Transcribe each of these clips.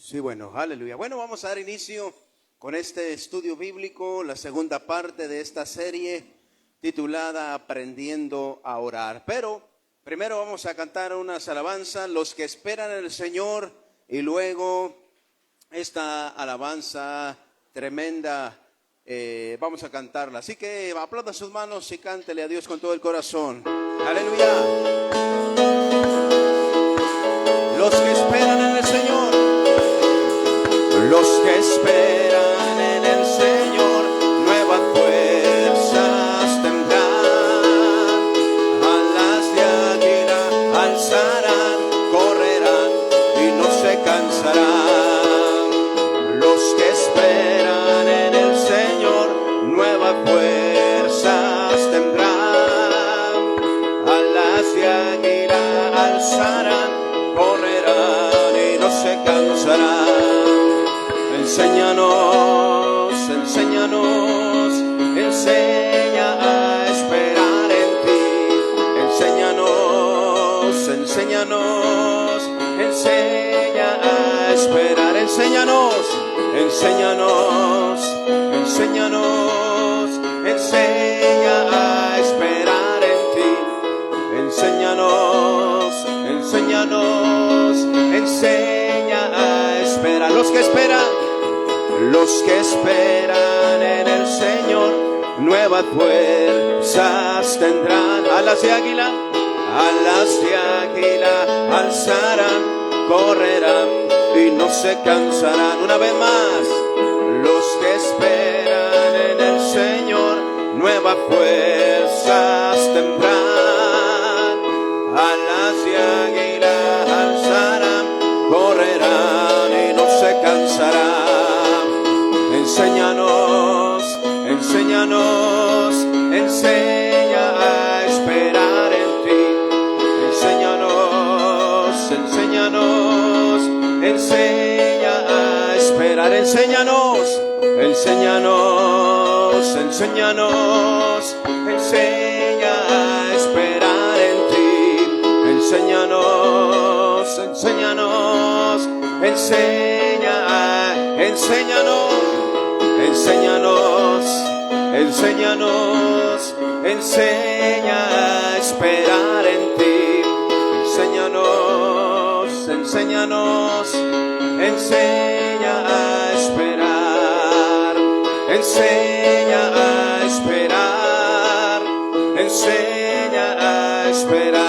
Sí, bueno, aleluya. Bueno, vamos a dar inicio con este estudio bíblico, la segunda parte de esta serie titulada Aprendiendo a Orar. Pero primero vamos a cantar unas alabanzas, los que esperan en el Señor, y luego esta alabanza tremenda vamos a cantarla. Así que aplauda sus manos y cántele a Dios con todo el corazón. Aleluya. Los que esperan en el Señor. Los que esperan en el Señor, nuevas fuerzas tendrán. Alas de águila alzarán, correrán y no se cansarán. Los que esperan en el Señor, nuevas fuerzas tendrán. Alas de águila alzarán, correrán y no se cansarán. Enséñanos, enséñanos, enseña a esperar en ti. Enséñanos, enséñanos, enseña a esperar. Enséñanos, enséñanos, enséñanos, enseña a esperar en ti. Enséñanos, enséñanos, enseña a esperar. Los que esperan en el Señor, nuevas fuerzas tendrán. Alas de águila alzarán, correrán y no se cansarán. Una vez más, los que esperan en el Señor, nuevas fuerzas tendrán. Alas de águila alzarán, correrán y no se cansarán. Enséñanos, enséñanos, enseña a esperar en ti. Enséñanos, enséñanos, enseña a esperar. Enséñanos, enséñanos, enséñanos, enseña a esperar en ti. Enséñanos, enséñanos, enséñanos, enséñanos, enséñanos, enseña a esperar en ti. Enséñanos, enséñanos, enseña a esperar. Enseña a esperar, enseña a esperar.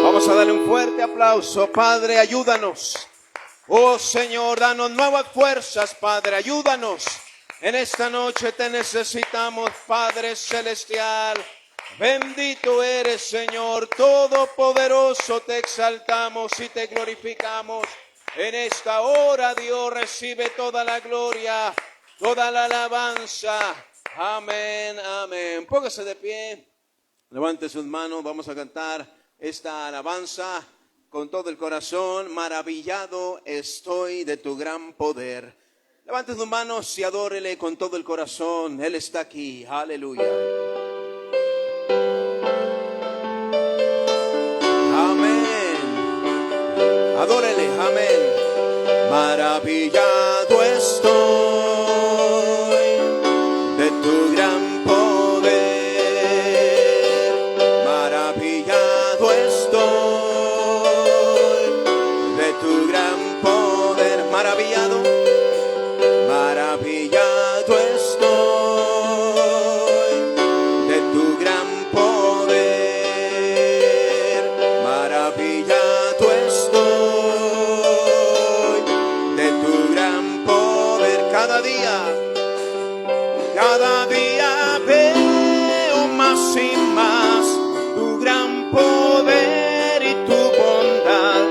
Vamos a darle un fuerte aplauso. Padre, ayúdanos. Oh Señor, danos nuevas fuerzas, Padre, ayúdanos. En esta noche te necesitamos, Padre celestial. Bendito eres, Señor, todopoderoso, te exaltamos y te glorificamos. En esta hora, Dios, recibe toda la gloria, toda la alabanza. Amén, amén. Póngase de pie, levante sus manos, vamos a cantar esta alabanza con todo el corazón. Maravillado estoy de tu gran poder. Levante sus manos y adórele con todo el corazón. Él está aquí. Aleluya. Amén. Adórele. Amén. Maravillado estoy de tu gran poder. Maravillado estoy. Maravillado, maravillado estoy de tu gran poder. Maravillado estoy de tu gran poder. Cada día veo más y más tu gran poder y tu bondad.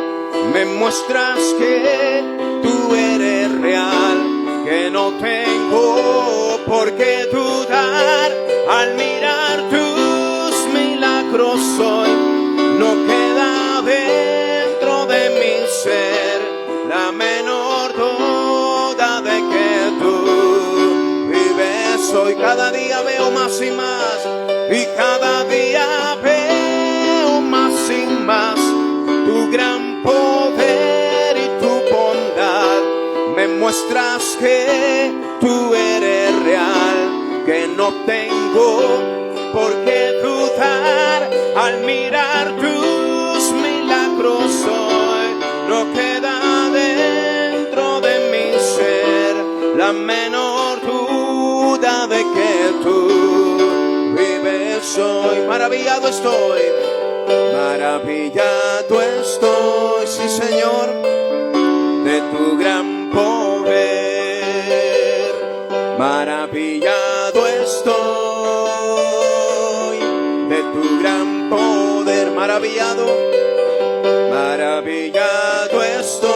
Me muestras que tú eres real, que no tengo por qué dudar. Al mirar tus milagros hoy, no queda dentro de mi ser la menor duda de que tú vives hoy. Cada día veo más y más, y cada día veo más y más tu gran poder y tu muestras que tú eres real, que no tengo por qué dudar al mirar tus milagros hoy. No queda dentro de mi ser la menor duda de que tú vives hoy. Maravillado estoy, maravillado estoy, sí Señor, de tu gran poder. Maravillado estoy de tu gran poder. Maravillado, maravillado estoy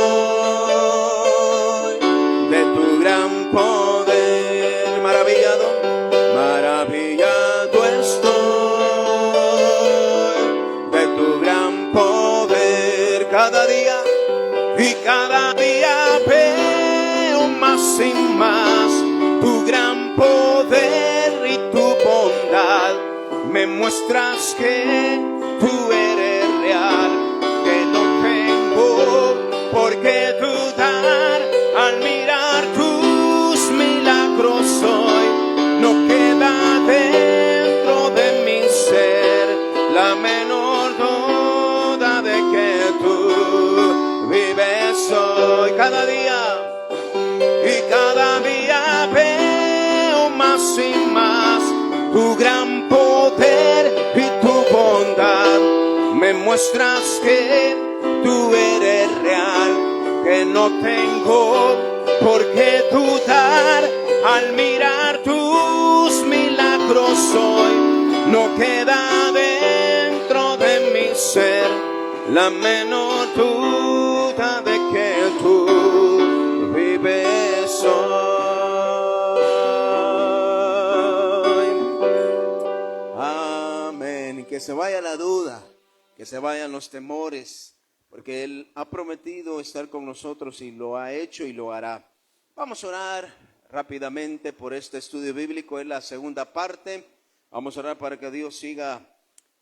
de tu gran poder. Maravillado, maravillado estoy de tu gran poder. Cada día y cada día veo más y más tu gran poder y tu bondad. Me muestras que tú eres real, que no tengo por qué dudar al mirar tus milagros hoy. No queda dentro de mi ser la menor duda de que tú vives hoy. Cada día y cada día veo más y más tu gran poder y tu bondad. Me muestras que tú eres real, que no tengo por qué dudar al mirar tus milagros hoy. No queda dentro de mi ser la menor duda de que tú vives hoy. Amén. Que se vaya la duda, que se vayan los temores, porque Él ha prometido estar con nosotros y lo ha hecho y lo hará. Vamos a orar rápidamente por este estudio bíblico, es la segunda parte. Vamos a orar para que Dios siga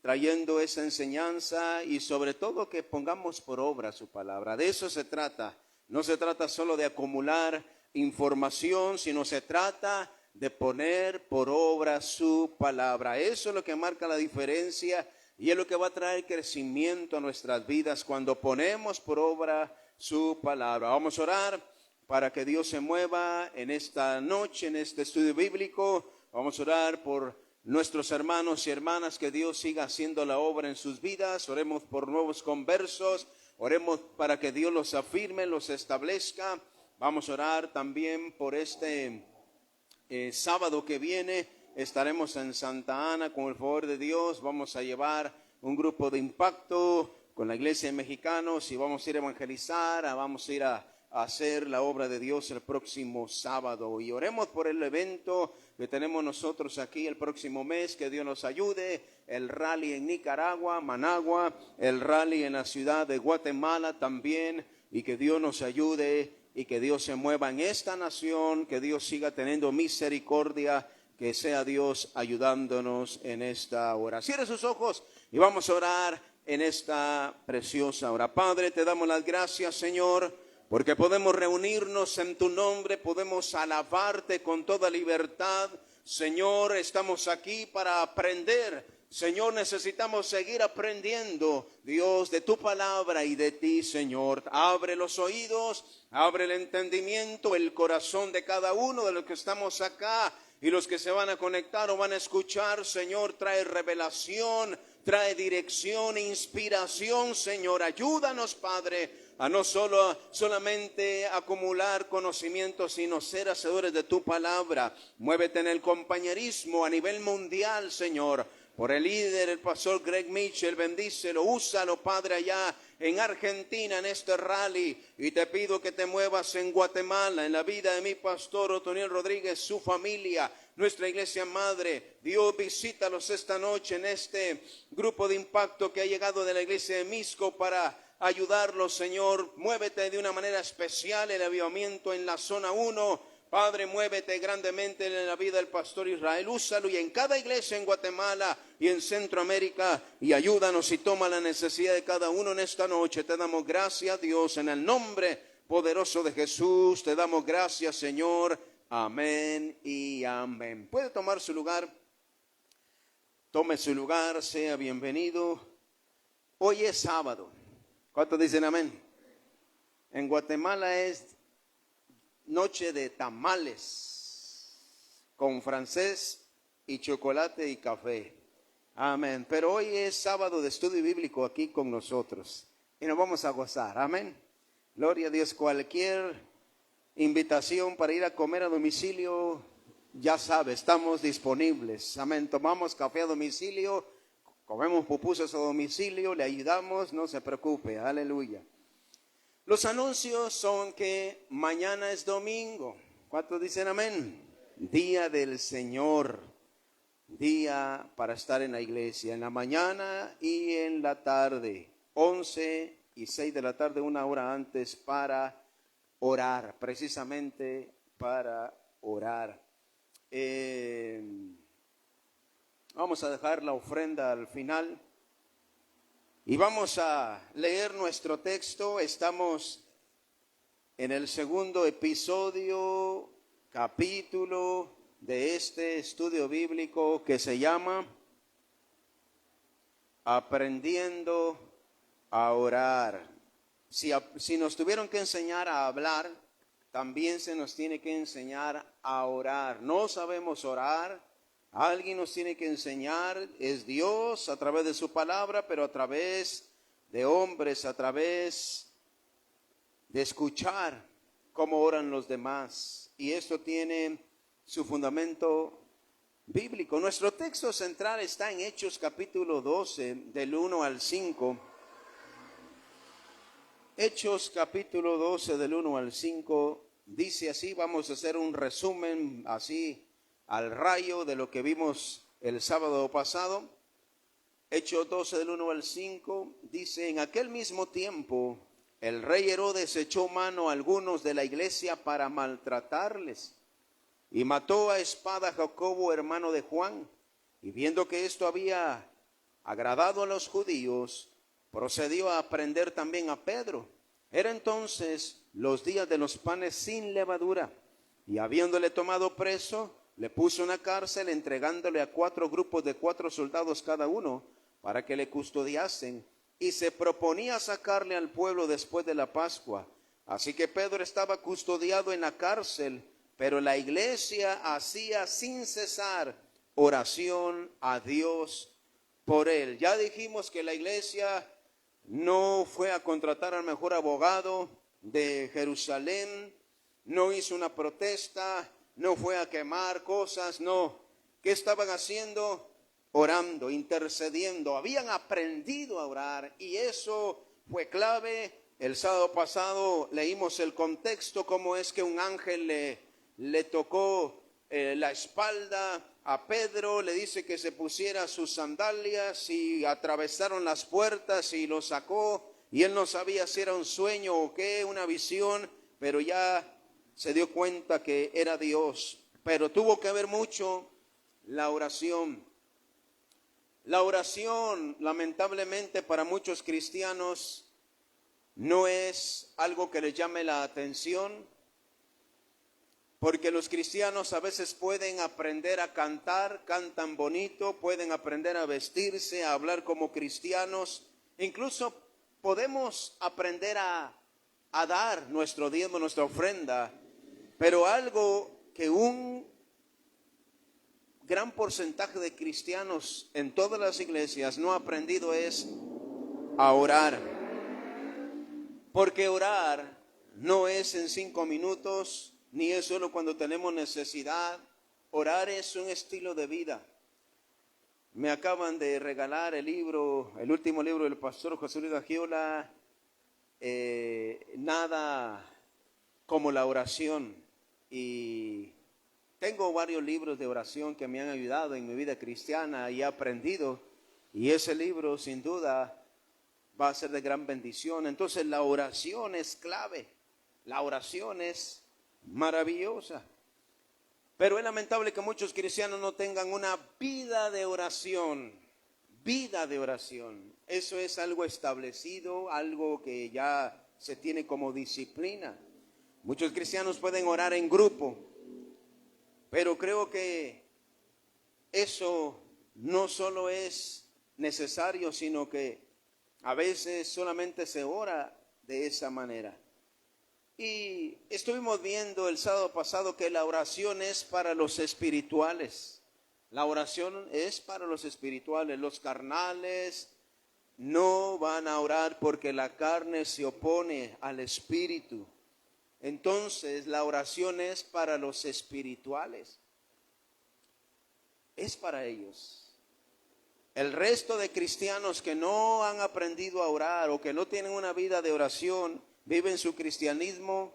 trayendo esa enseñanza y sobre todo que pongamos por obra su palabra. De eso se trata. No se trata solo de acumular información, sino se trata de poner por obra su palabra. Eso es lo que marca la diferencia y es lo que va a traer crecimiento a nuestras vidas cuando ponemos por obra su palabra. Vamos a orar para que Dios se mueva en esta noche, en este estudio bíblico. Vamos a orar por nuestros hermanos y hermanas, que Dios siga haciendo la obra en sus vidas. Oremos por nuevos conversos, oremos para que Dios los afirme, los establezca. Vamos a orar también por este sábado que viene. Estaremos en Santa Ana con el favor de Dios. Vamos a llevar un grupo de impacto con la iglesia de mexicanos y vamos a ir a evangelizar, vamos a ir a hacer la obra de Dios el próximo sábado. Y oremos por el evento que tenemos nosotros aquí el próximo mes, que Dios nos ayude. El rally en Nicaragua, Managua, el rally en la ciudad de Guatemala también, y que Dios nos ayude y que Dios se mueva en esta nación, que Dios siga teniendo misericordia, que sea Dios ayudándonos en esta hora. Cierre sus ojos y vamos a orar en esta preciosa hora. Padre, te damos las gracias, Señor, porque podemos reunirnos en tu nombre, podemos alabarte con toda libertad. Señor, estamos aquí para aprender. Señor, necesitamos seguir aprendiendo, Dios, de tu palabra y de ti, Señor. Abre los oídos, abre el entendimiento, el corazón de cada uno de los que estamos acá y los que se van a conectar o van a escuchar. Señor, trae revelación, trae dirección e inspiración, Señor. Ayúdanos, Padre, a no solamente acumular conocimiento, sino ser hacedores de tu palabra. Muévete en el compañerismo a nivel mundial, Señor. Por el líder, el pastor Greg Mitchell, bendícelo, úsalo, Padre, allá en Argentina, en este rally. Y te pido que te muevas en Guatemala, en la vida de mi pastor Otoniel Rodríguez, su familia, nuestra iglesia madre. Dios, visítalos esta noche en este grupo de impacto que ha llegado de la iglesia de Misco para ayudarlos, Señor. Muévete de una manera especial el avivamiento en la zona 1. Padre, muévete grandemente en la vida del pastor Israel. Úsalo y en cada iglesia en Guatemala y en Centroamérica. Y ayúdanos y toma la necesidad de cada uno en esta noche. Te damos gracias, Dios, en el nombre poderoso de Jesús, te damos gracias, Señor. Amén y amén. ¿Puede tomar su lugar? Tome su lugar, sea bienvenido. Hoy es sábado. ¿Cuántos dicen amén? En Guatemala es noche de tamales con francés y chocolate y café. Amén. Pero hoy es sábado de estudio bíblico aquí con nosotros y nos vamos a gozar. Amén. Gloria a Dios. Cualquier invitación para ir a comer a domicilio, ya sabe, estamos disponibles. Amén. Tomamos café a domicilio, comemos pupusas a domicilio, le ayudamos, no se preocupe. Aleluya. Los anuncios son que mañana es domingo. ¿Cuántos dicen amén? Día del Señor. Día para estar en la iglesia, en la mañana y en la tarde. 11 y 6 de la tarde, una hora antes para orar. Precisamente para orar. Vamos a dejar la ofrenda al final. Y vamos a leer nuestro texto. Estamos en el segundo episodio, capítulo de este estudio bíblico que se llama Aprendiendo a Orar. Si nos tuvieron que enseñar a hablar, también se nos tiene que enseñar a orar. No sabemos orar. Alguien nos tiene que enseñar, es Dios a través de su palabra, pero a través de hombres, a través de escuchar cómo oran los demás. Y esto tiene su fundamento bíblico. Nuestro texto central está en Hechos capítulo 12, del 1 al 5. Hechos capítulo 12, del 1 al 5, dice así, vamos a hacer un resumen así al rayo de lo que vimos el sábado pasado. Hechos 12 del 1 al 5 dice: en aquel mismo tiempo el rey Herodes echó mano a algunos de la iglesia para maltratarles y mató a espada a Jacobo, hermano de Juan. Y viendo que esto había agradado a los judíos, procedió a prender también a Pedro. Era entonces los días de los panes sin levadura, y habiéndole tomado preso, le puso en una cárcel, entregándole a 4 grupos de 4 soldados cada uno, para que le custodiasen, y se proponía sacarle al pueblo después de la Pascua. Así que Pedro estaba custodiado en la cárcel, pero la iglesia hacía sin cesar oración a Dios por él. Ya dijimos que la iglesia no fue a contratar al mejor abogado de Jerusalén, no hizo una protesta, no fue a quemar cosas, no. ¿Qué estaban haciendo? Orando, intercediendo. Habían aprendido a orar y eso fue clave. El sábado pasado leímos el contexto, cómo es que un ángel le tocó la espalda a Pedro, le dice que se pusiera sus sandalias y atravesaron las puertas y lo sacó. Y él no sabía si era un sueño o qué, una visión, pero ya se dio cuenta que era Dios. Pero tuvo que ver mucho la oración. La oración, lamentablemente, para muchos cristianos no es algo que les llame la atención, porque los cristianos a veces pueden aprender a cantar, cantan bonito, pueden aprender a vestirse, a hablar como cristianos, incluso podemos aprender a dar nuestro diezmo, nuestra ofrenda, pero algo que un gran porcentaje de cristianos en todas las iglesias no ha aprendido es a orar. Porque orar no es en 5 minutos, ni es solo cuando tenemos necesidad. Orar es un estilo de vida. Me acaban de regalar el último libro del pastor José Luis Agiola, Nada como la oración. Y tengo varios libros de oración que me han ayudado en mi vida cristiana y he aprendido. Y ese libro, sin duda, va a ser de gran bendición. Entonces, la oración es clave. La oración es maravillosa. Pero es lamentable que muchos cristianos no tengan una vida de oración. Vida de oración. Eso es algo establecido, algo que ya se tiene como disciplina. Muchos cristianos pueden orar en grupo, pero creo que eso no solo es necesario, sino que a veces solamente se ora de esa manera. Y estuvimos viendo el sábado pasado que la oración es para los espirituales. La oración es para los espirituales. Los carnales no van a orar porque la carne se opone al espíritu. Entonces la oración es para los espirituales. Es para ellos. El resto de cristianos que no han aprendido a orar o que no tienen una vida de oración, viven su cristianismo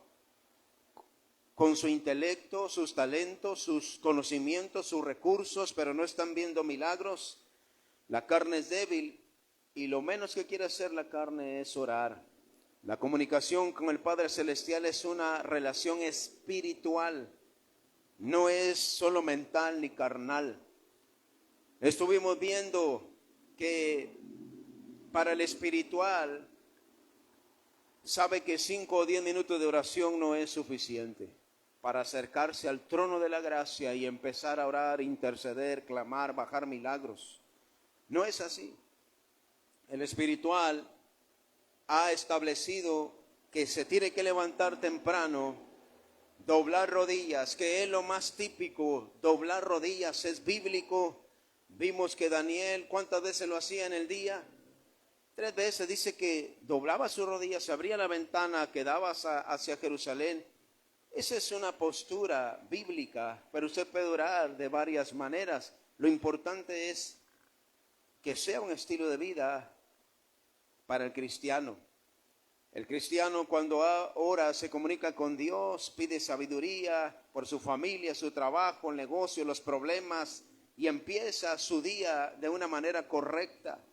con su intelecto, sus talentos, sus conocimientos, sus recursos, pero no están viendo milagros. La carne es débil y lo menos que quiere hacer la carne es orar. La comunicación con el Padre Celestial es una relación espiritual, no es solo mental ni carnal. Estuvimos viendo que para el espiritual sabe que 5 o 10 minutos de oración no es suficiente para acercarse al trono de la gracia y empezar a orar, interceder, clamar, bajar milagros. No es así. El espiritual ha establecido que se tiene que levantar temprano, doblar rodillas, que es lo más típico. Doblar rodillas es bíblico. Vimos que Daniel, ¿cuántas veces lo hacía en el día? 3 veces. Dice que doblaba sus rodillas, se abría la ventana que daba hacia Jerusalén. Esa es una postura bíblica, pero usted puede orar de varias maneras. Lo importante es que sea un estilo de vida para el cristiano. El cristiano cuando ora se comunica con Dios, pide sabiduría por su familia, su trabajo, el negocio, los problemas y empieza su día de una manera correcta.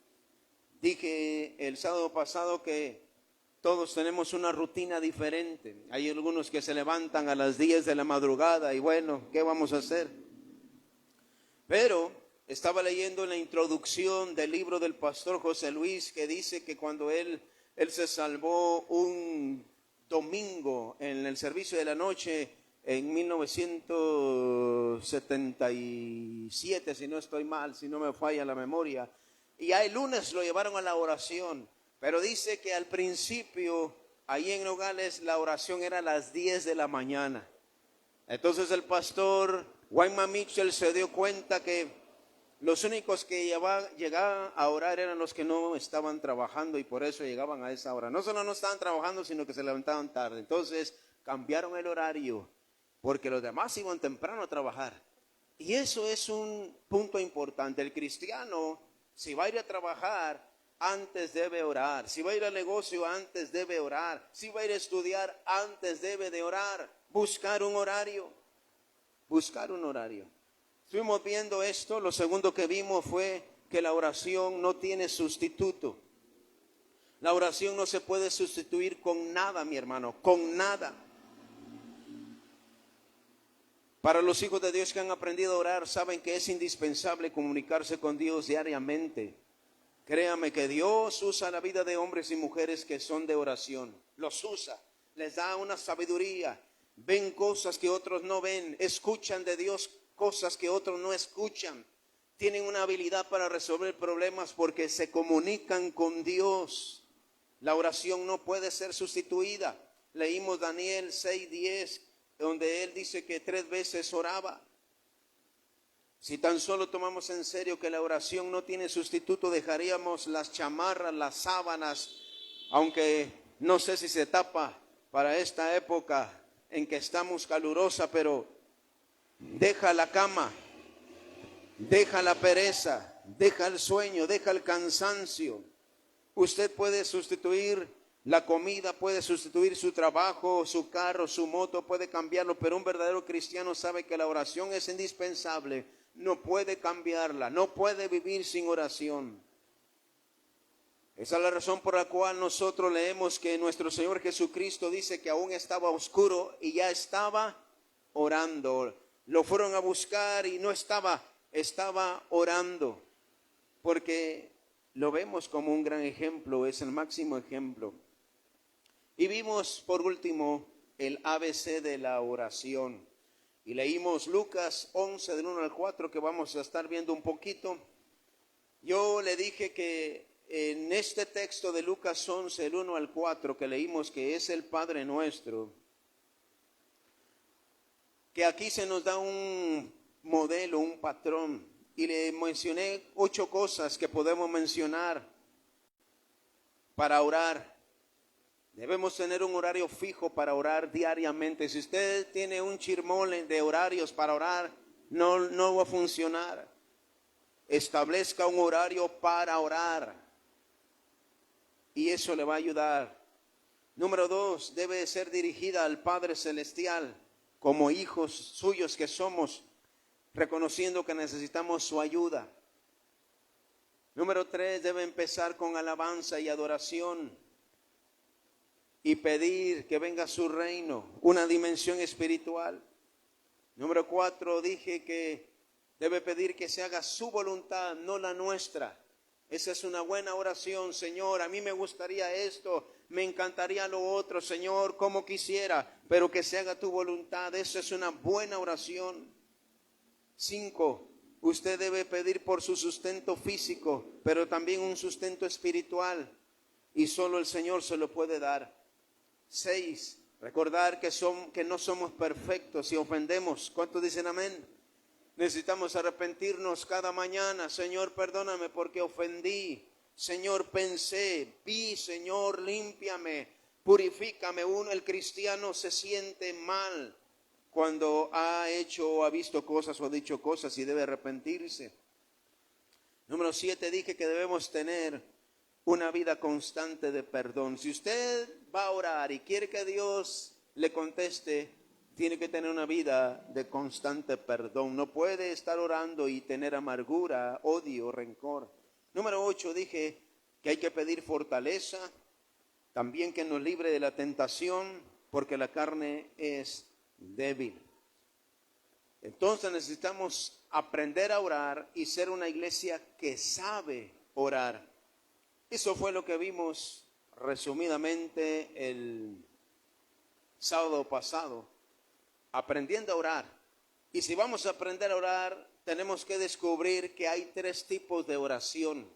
Dije el sábado pasado que todos tenemos una rutina diferente. Hay algunos que se levantan a las 10 de la madrugada y bueno, ¿qué vamos a hacer? Pero estaba leyendo la introducción del libro del pastor José Luis que dice que cuando él se salvó un domingo en el servicio de la noche en 1977, si no estoy mal, si no me falla la memoria, y ya el lunes lo llevaron a la oración, pero dice que al principio ahí en Nogales la oración era a las 10 de la mañana. Entonces el pastor Wyman Mitchell se dio cuenta que los únicos que llegaban a orar eran los que no estaban trabajando y por eso llegaban a esa hora. No solo no estaban trabajando, sino que se levantaban tarde. Entonces cambiaron el horario porque los demás iban temprano a trabajar. Y eso es un punto importante. El cristiano, si va a ir a trabajar, antes debe orar. Si va a ir al negocio, antes debe orar. Si va a ir a estudiar, antes debe de orar. Buscar un horario. Buscar un horario. Estuvimos viendo esto. Lo segundo que vimos fue que la oración no tiene sustituto. La oración no se puede sustituir con nada, mi hermano, con nada. Para los hijos de Dios que han aprendido a orar, saben que es indispensable comunicarse con Dios diariamente. Créame que Dios usa la vida de hombres y mujeres que son de oración. Los usa, les da una sabiduría. Ven cosas que otros no ven, escuchan de Dios cosas que otros no escuchan. Tienen una habilidad para resolver problemas porque se comunican con Dios. La oración no puede ser sustituida. Leímos Daniel 6:10, donde él dice que 3 veces oraba. Si tan solo tomamos en serio que la oración no tiene sustituto, dejaríamos las chamarras, las sábanas, aunque no sé si se tapa para esta época en que estamos calurosa, pero deja la cama, deja la pereza, deja el sueño, deja el cansancio. Usted puede sustituir la comida, puede sustituir su trabajo, su carro, su moto, puede cambiarlo, pero un verdadero cristiano sabe que la oración es indispensable. No puede cambiarla, no puede vivir sin oración. Esa es la razón por la cual nosotros leemos que nuestro Señor Jesucristo dice que aún estaba oscuro y ya estaba orando. Lo fueron a buscar y no estaba orando, porque lo vemos como un gran ejemplo, es el máximo ejemplo. Y vimos por último el ABC de la oración. Y leímos Lucas 11 del 1 al 4, que vamos a estar viendo un poquito. Yo le dije que en este texto de Lucas 11, del 1 al 4, que leímos, que es el Padre Nuestro, que aquí se nos da un modelo, un patrón. Y le mencioné 8 cosas que podemos mencionar para orar. Debemos tener un horario fijo para orar diariamente. Si usted tiene un chirmol de horarios para orar, no va a funcionar. Establezca un horario para orar y eso le va a ayudar. Número 2, debe ser dirigida al Padre Celestial como hijos suyos que somos, reconociendo que necesitamos su ayuda. Número 3, debe empezar con alabanza y adoración y pedir que venga su reino, una dimensión espiritual. Número 4, dije que debe pedir que se haga su voluntad, no la nuestra. Esa es una buena oración. Señor, a mí me gustaría esto, me encantaría lo otro, Señor, como quisiera, pero que se haga tu voluntad. Esa es una buena oración. 5, usted debe pedir por su sustento físico, pero también un sustento espiritual, y solo el Señor se lo puede dar. 6, recordar que no somos perfectos y ofendemos. ¿Cuántos dicen amén? Necesitamos arrepentirnos cada mañana. Señor, perdóname porque ofendí. Señor, pensé, vi, Señor, límpiame, purifícame. El cristiano se siente mal cuando ha hecho o ha visto cosas o ha dicho cosas y debe arrepentirse. Número 7, dije que debemos tener una vida constante de perdón. Si usted va a orar y quiere que Dios le conteste, tiene que tener una vida de constante perdón. No puede estar orando y tener amargura, odio, rencor. Número 8, dije que hay que pedir fortaleza, también que nos libre de la tentación, porque la carne es débil. Entonces necesitamos aprender a orar y ser una iglesia que sabe orar. Eso fue lo que vimos resumidamente el sábado pasado, aprendiendo a orar. Y si vamos a aprender a orar, tenemos que descubrir que hay 3 tipos de oración.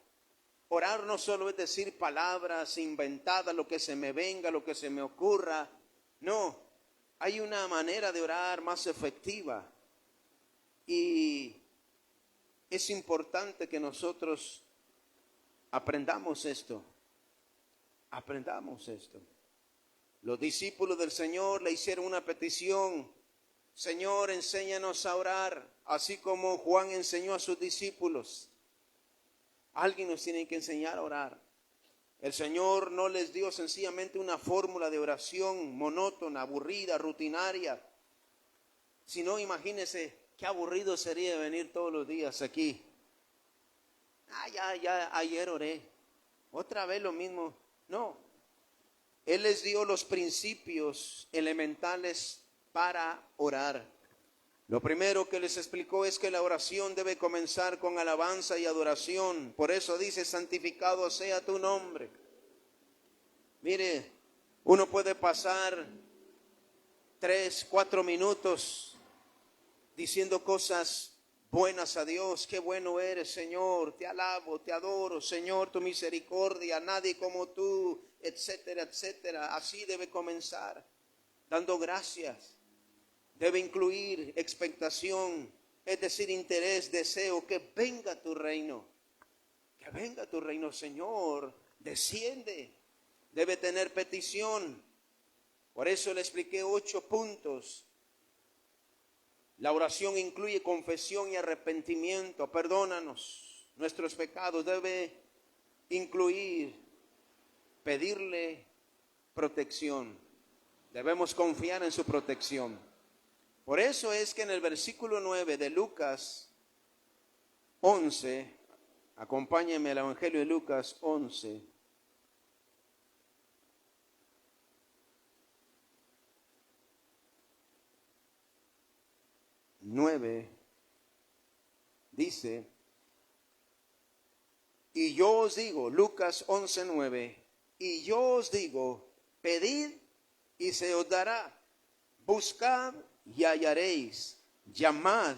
Orar no solo es decir palabras inventadas, lo que se me venga, lo que se me ocurra. No, hay una manera de orar más efectiva. Y es importante que nosotros aprendamos esto. Aprendamos esto. Los discípulos del Señor le hicieron una petición. Señor, enséñanos a orar, así como Juan enseñó a sus discípulos. Alguien nos tiene que enseñar a orar. El Señor no les dio sencillamente una fórmula de oración monótona, aburrida, rutinaria, sino imagínense qué aburrido sería venir todos los días aquí. Ya, ayer oré, otra vez lo mismo. No, Él les dio los principios elementales para orar. Lo primero que les explicó es que la oración debe comenzar con alabanza y adoración. Por eso dice, santificado sea tu nombre. Mire, uno puede pasar 3, 4 minutos diciendo cosas buenas a Dios. Qué bueno eres, Señor, te alabo, te adoro, Señor, tu misericordia, nadie como tú, etcétera, etcétera. Así debe comenzar, dando gracias. Debe incluir expectación, es decir, interés, deseo, que venga tu reino. Que venga tu reino, Señor, desciende. Debe tener petición. Por eso le expliqué 8 puntos. La oración incluye confesión y arrepentimiento. Perdónanos nuestros pecados. Debe incluir pedirle protección. Debemos confiar en su protección. Por eso es que en el versículo 9 de Lucas 11, acompáñenme al Evangelio de Lucas 11. Dice, y yo os digo, Lucas 11:9, y yo os digo Pedid y se os dará. Buscad y hallaréis. Llamad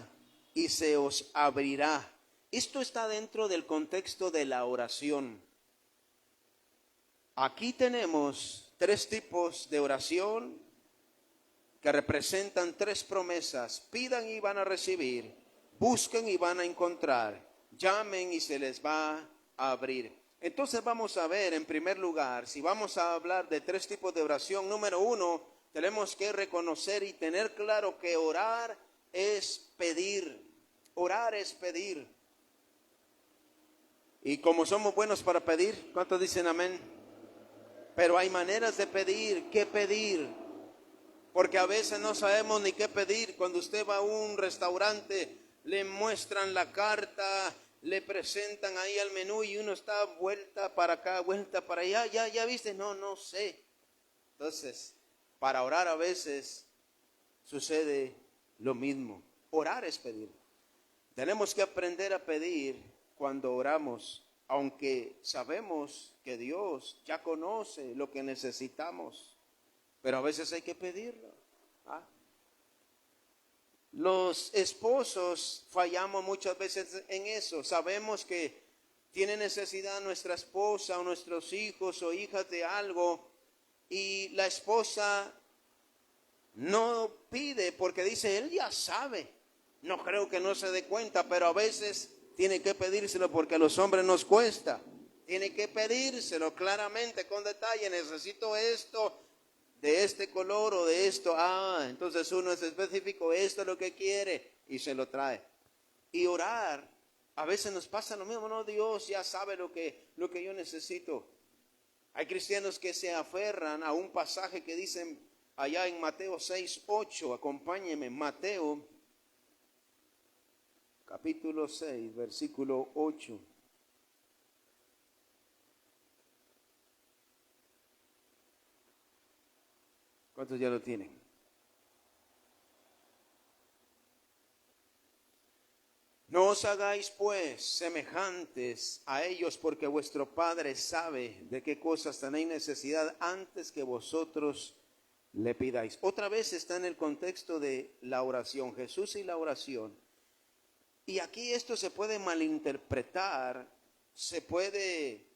y se os abrirá. Esto está dentro del contexto de la oración. Aquí tenemos tres tipos de oración que representan tres promesas. Pidan y van a recibir. Busquen y van a encontrar. Llamen y se les va a abrir. Entonces vamos a ver, en primer lugar, si vamos a hablar de tres tipos de oración. Número uno, tenemos que reconocer y tener claro que orar es pedir. Orar es pedir. Y como somos buenos para pedir, ¿cuántos dicen amén? Pero hay maneras de pedir. ¿Qué pedir? Porque a veces no sabemos ni qué pedir. Cuando usted va a un restaurante, le muestran la carta, le presentan ahí el menú y uno está vuelta para acá, vuelta para allá. Ya viste, no sé. Entonces, para orar a veces sucede lo mismo. Orar es pedir. Tenemos que aprender a pedir cuando oramos, aunque sabemos que Dios ya conoce lo que necesitamos, pero a veces hay que pedirlo. Los esposos fallamos muchas veces en eso. Sabemos que tiene necesidad nuestra esposa o nuestros hijos o hijas de algo y la esposa no pide porque dice, él ya sabe. No creo que no se dé cuenta, pero a veces tiene que pedírselo porque a los hombres nos cuesta. Tiene que pedírselo claramente, con detalle. Necesito esto, de este color o de esto. Entonces uno es específico, esto es lo que quiere y se lo trae. Y orar, a veces nos pasa lo mismo. No, Dios ya sabe lo que yo necesito. Hay cristianos que se aferran a un pasaje que dicen allá en Mateo 6:8. Acompáñenme, Mateo capítulo 6, versículo 8. ¿Cuántos ya lo tienen? No os hagáis pues semejantes a ellos, porque vuestro Padre sabe de qué cosas tenéis necesidad antes que vosotros le pidáis. Otra vez está en el contexto de la oración, Jesús y la oración. Y aquí esto se puede malinterpretar, se puede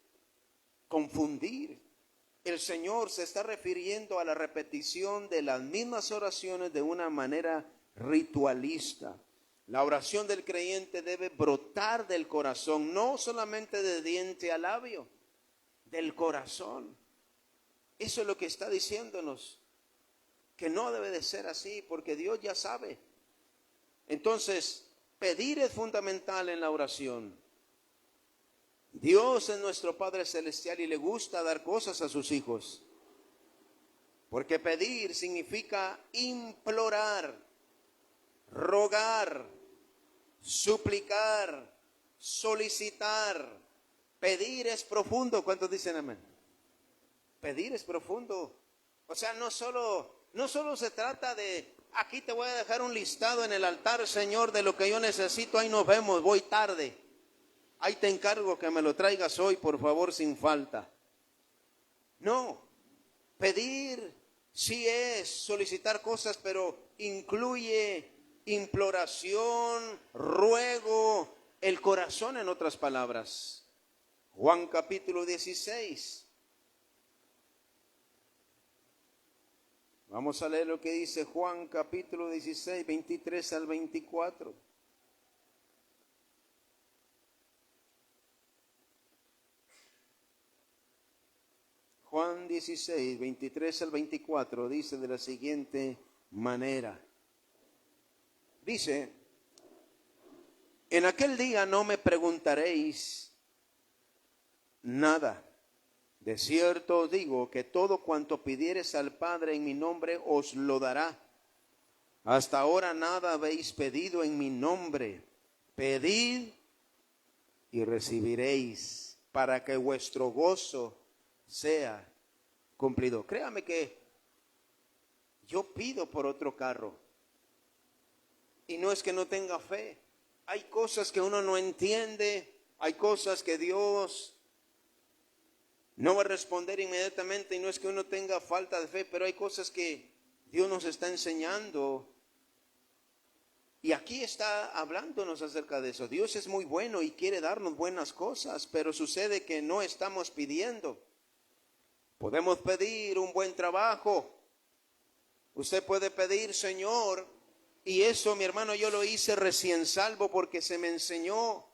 confundir. El Señor se está refiriendo a la repetición de las mismas oraciones de una manera ritualista. La oración del creyente debe brotar del corazón, no solamente de diente a labio, del corazón. Eso es lo que está diciéndonos, que no debe de ser así, porque Dios ya sabe. Entonces, pedir es fundamental en la oración. Dios es nuestro Padre Celestial y le gusta dar cosas a sus hijos. Porque pedir significa implorar, rogar, suplicar, solicitar. Pedir es profundo. ¿Cuántos dicen amén? Pedir es profundo. O sea, no solo se trata de, aquí te voy a dejar un listado en el altar, Señor, de lo que yo necesito. Ahí nos vemos, voy tarde. Ahí te encargo que me lo traigas hoy, por favor, sin falta. No, pedir sí es solicitar cosas, pero incluye imploración, ruego, el corazón, en otras palabras. Juan capítulo 16. Vamos a leer lo que dice Juan capítulo 16, 23 al 24. Juan 16, 23 al 24 dice de la siguiente manera. Dice, en aquel día no me preguntaréis nada. De cierto os digo que todo cuanto pidiereis al Padre en mi nombre os lo dará. Hasta ahora nada habéis pedido en mi nombre. Pedid y recibiréis, para que vuestro gozo sea cumplido. Créame que yo pido por otro carro y no es que no tenga fe. Hay cosas que uno no entiende, hay cosas que Dios No va a responder inmediatamente, y no es que uno tenga falta de fe, pero hay cosas que Dios nos está enseñando. Y aquí está hablándonos acerca de eso. Dios es muy bueno y quiere darnos buenas cosas, pero sucede que no estamos pidiendo. Podemos pedir un buen trabajo. Usted puede pedir, Señor, y eso, mi hermano, yo lo hice recién salvo porque se me enseñó.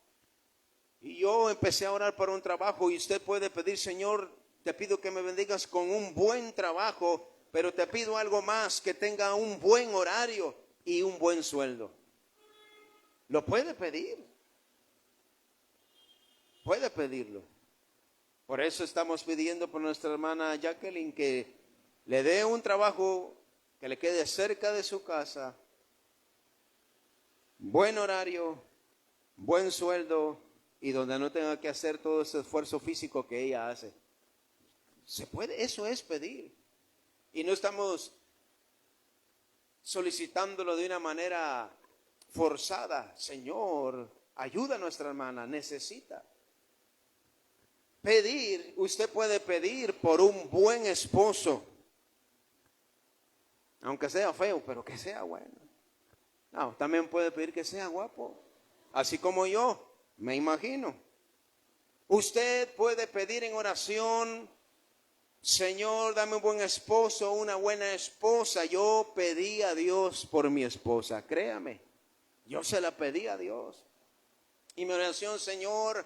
Y yo empecé a orar por un trabajo, y usted puede pedir, Señor, te pido que me bendigas con un buen trabajo, pero te pido algo más, que tenga un buen horario y un buen sueldo. Lo puede pedir. Puede pedirlo. Por eso estamos pidiendo por nuestra hermana Jacqueline que le dé un trabajo que le quede cerca de su casa, buen horario, buen sueldo, y donde no tenga que hacer todo ese esfuerzo físico que ella hace. Se puede, eso es pedir. Y no estamos solicitándolo de una manera forzada. Señor, ayuda a nuestra hermana, necesita. Pedir, usted puede pedir por un buen esposo, aunque sea feo, pero que sea bueno. No, también puede pedir que sea guapo, así como yo, me imagino. Usted puede pedir en oración, Señor, dame un buen esposo, una buena esposa. Yo pedí a Dios por mi esposa, créame, yo se la pedí a Dios. Y mi oración, Señor,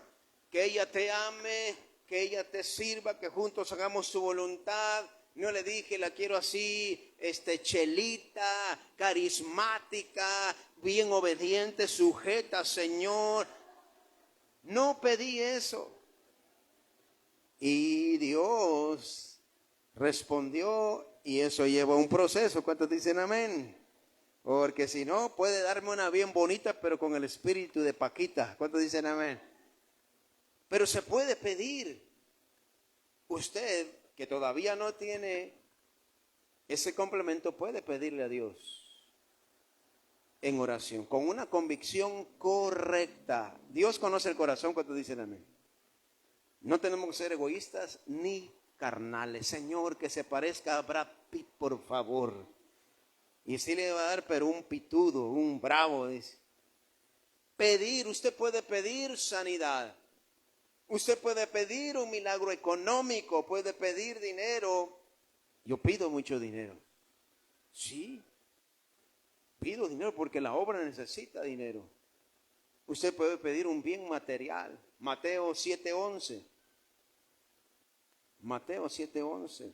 que ella te ame, que ella te sirva, que juntos hagamos su voluntad. No le dije, la quiero así, chelita, carismática, bien obediente, sujeta, Señor. No pedí eso. Y Dios respondió, y eso lleva un proceso. ¿Cuántos dicen amén? Porque si no, puede darme una bien bonita, pero con el espíritu de Paquita. ¿Cuántos dicen amén? Pero se puede pedir. Usted que todavía no tiene ese complemento puede pedirle a Dios en oración, con una convicción correcta. Dios conoce el corazón. Cuando dicen amén. No tenemos que ser egoístas ni carnales. Señor, que se parezca a Brad Pitt, por favor. Y sí le va a dar, pero un pitudo, un bravo, dice. Pedir, usted puede pedir sanidad. Usted puede pedir un milagro económico, puede pedir dinero. Yo pido mucho dinero. Sí, pido dinero porque la obra necesita dinero. Usted puede pedir un bien material. Mateo 7:11. Mateo 7:11.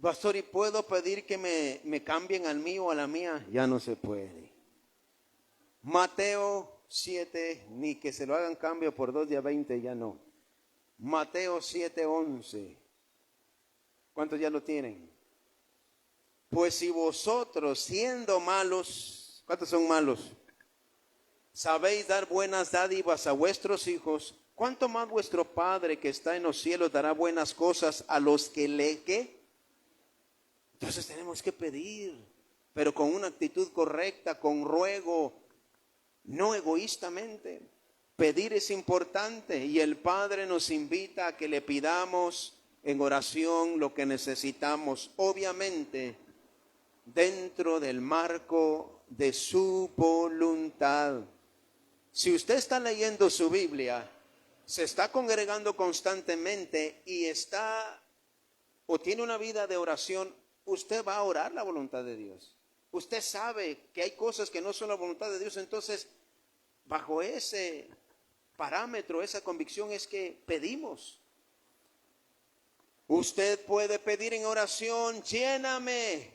Pastor, ¿y puedo pedir que me cambien al mío o a la mía? Ya no se puede. Mateo 7, ni que se lo hagan cambio por 2 días 20, ya no. Mateo 7:11. ¿Cuántos ya lo tienen? Pues si vosotros, siendo malos, ¿cuántos son malos? Sabéis dar buenas dádivas a vuestros hijos, ¿cuánto más vuestro Padre que está en los cielos dará buenas cosas a los que le ¿qué? Entonces tenemos que pedir, pero con una actitud correcta, con ruego, no egoístamente. Pedir es importante y el Padre nos invita a que le pidamos en oración lo que necesitamos, obviamente dentro del marco de su voluntad. Si usted está leyendo su Biblia, se está congregando constantemente y está o tiene una vida de oración, usted va a orar la voluntad de Dios. Usted sabe que hay cosas que no son la voluntad de Dios, entonces bajo ese parámetro, esa convicción es que pedimos. Usted puede pedir en oración, lléname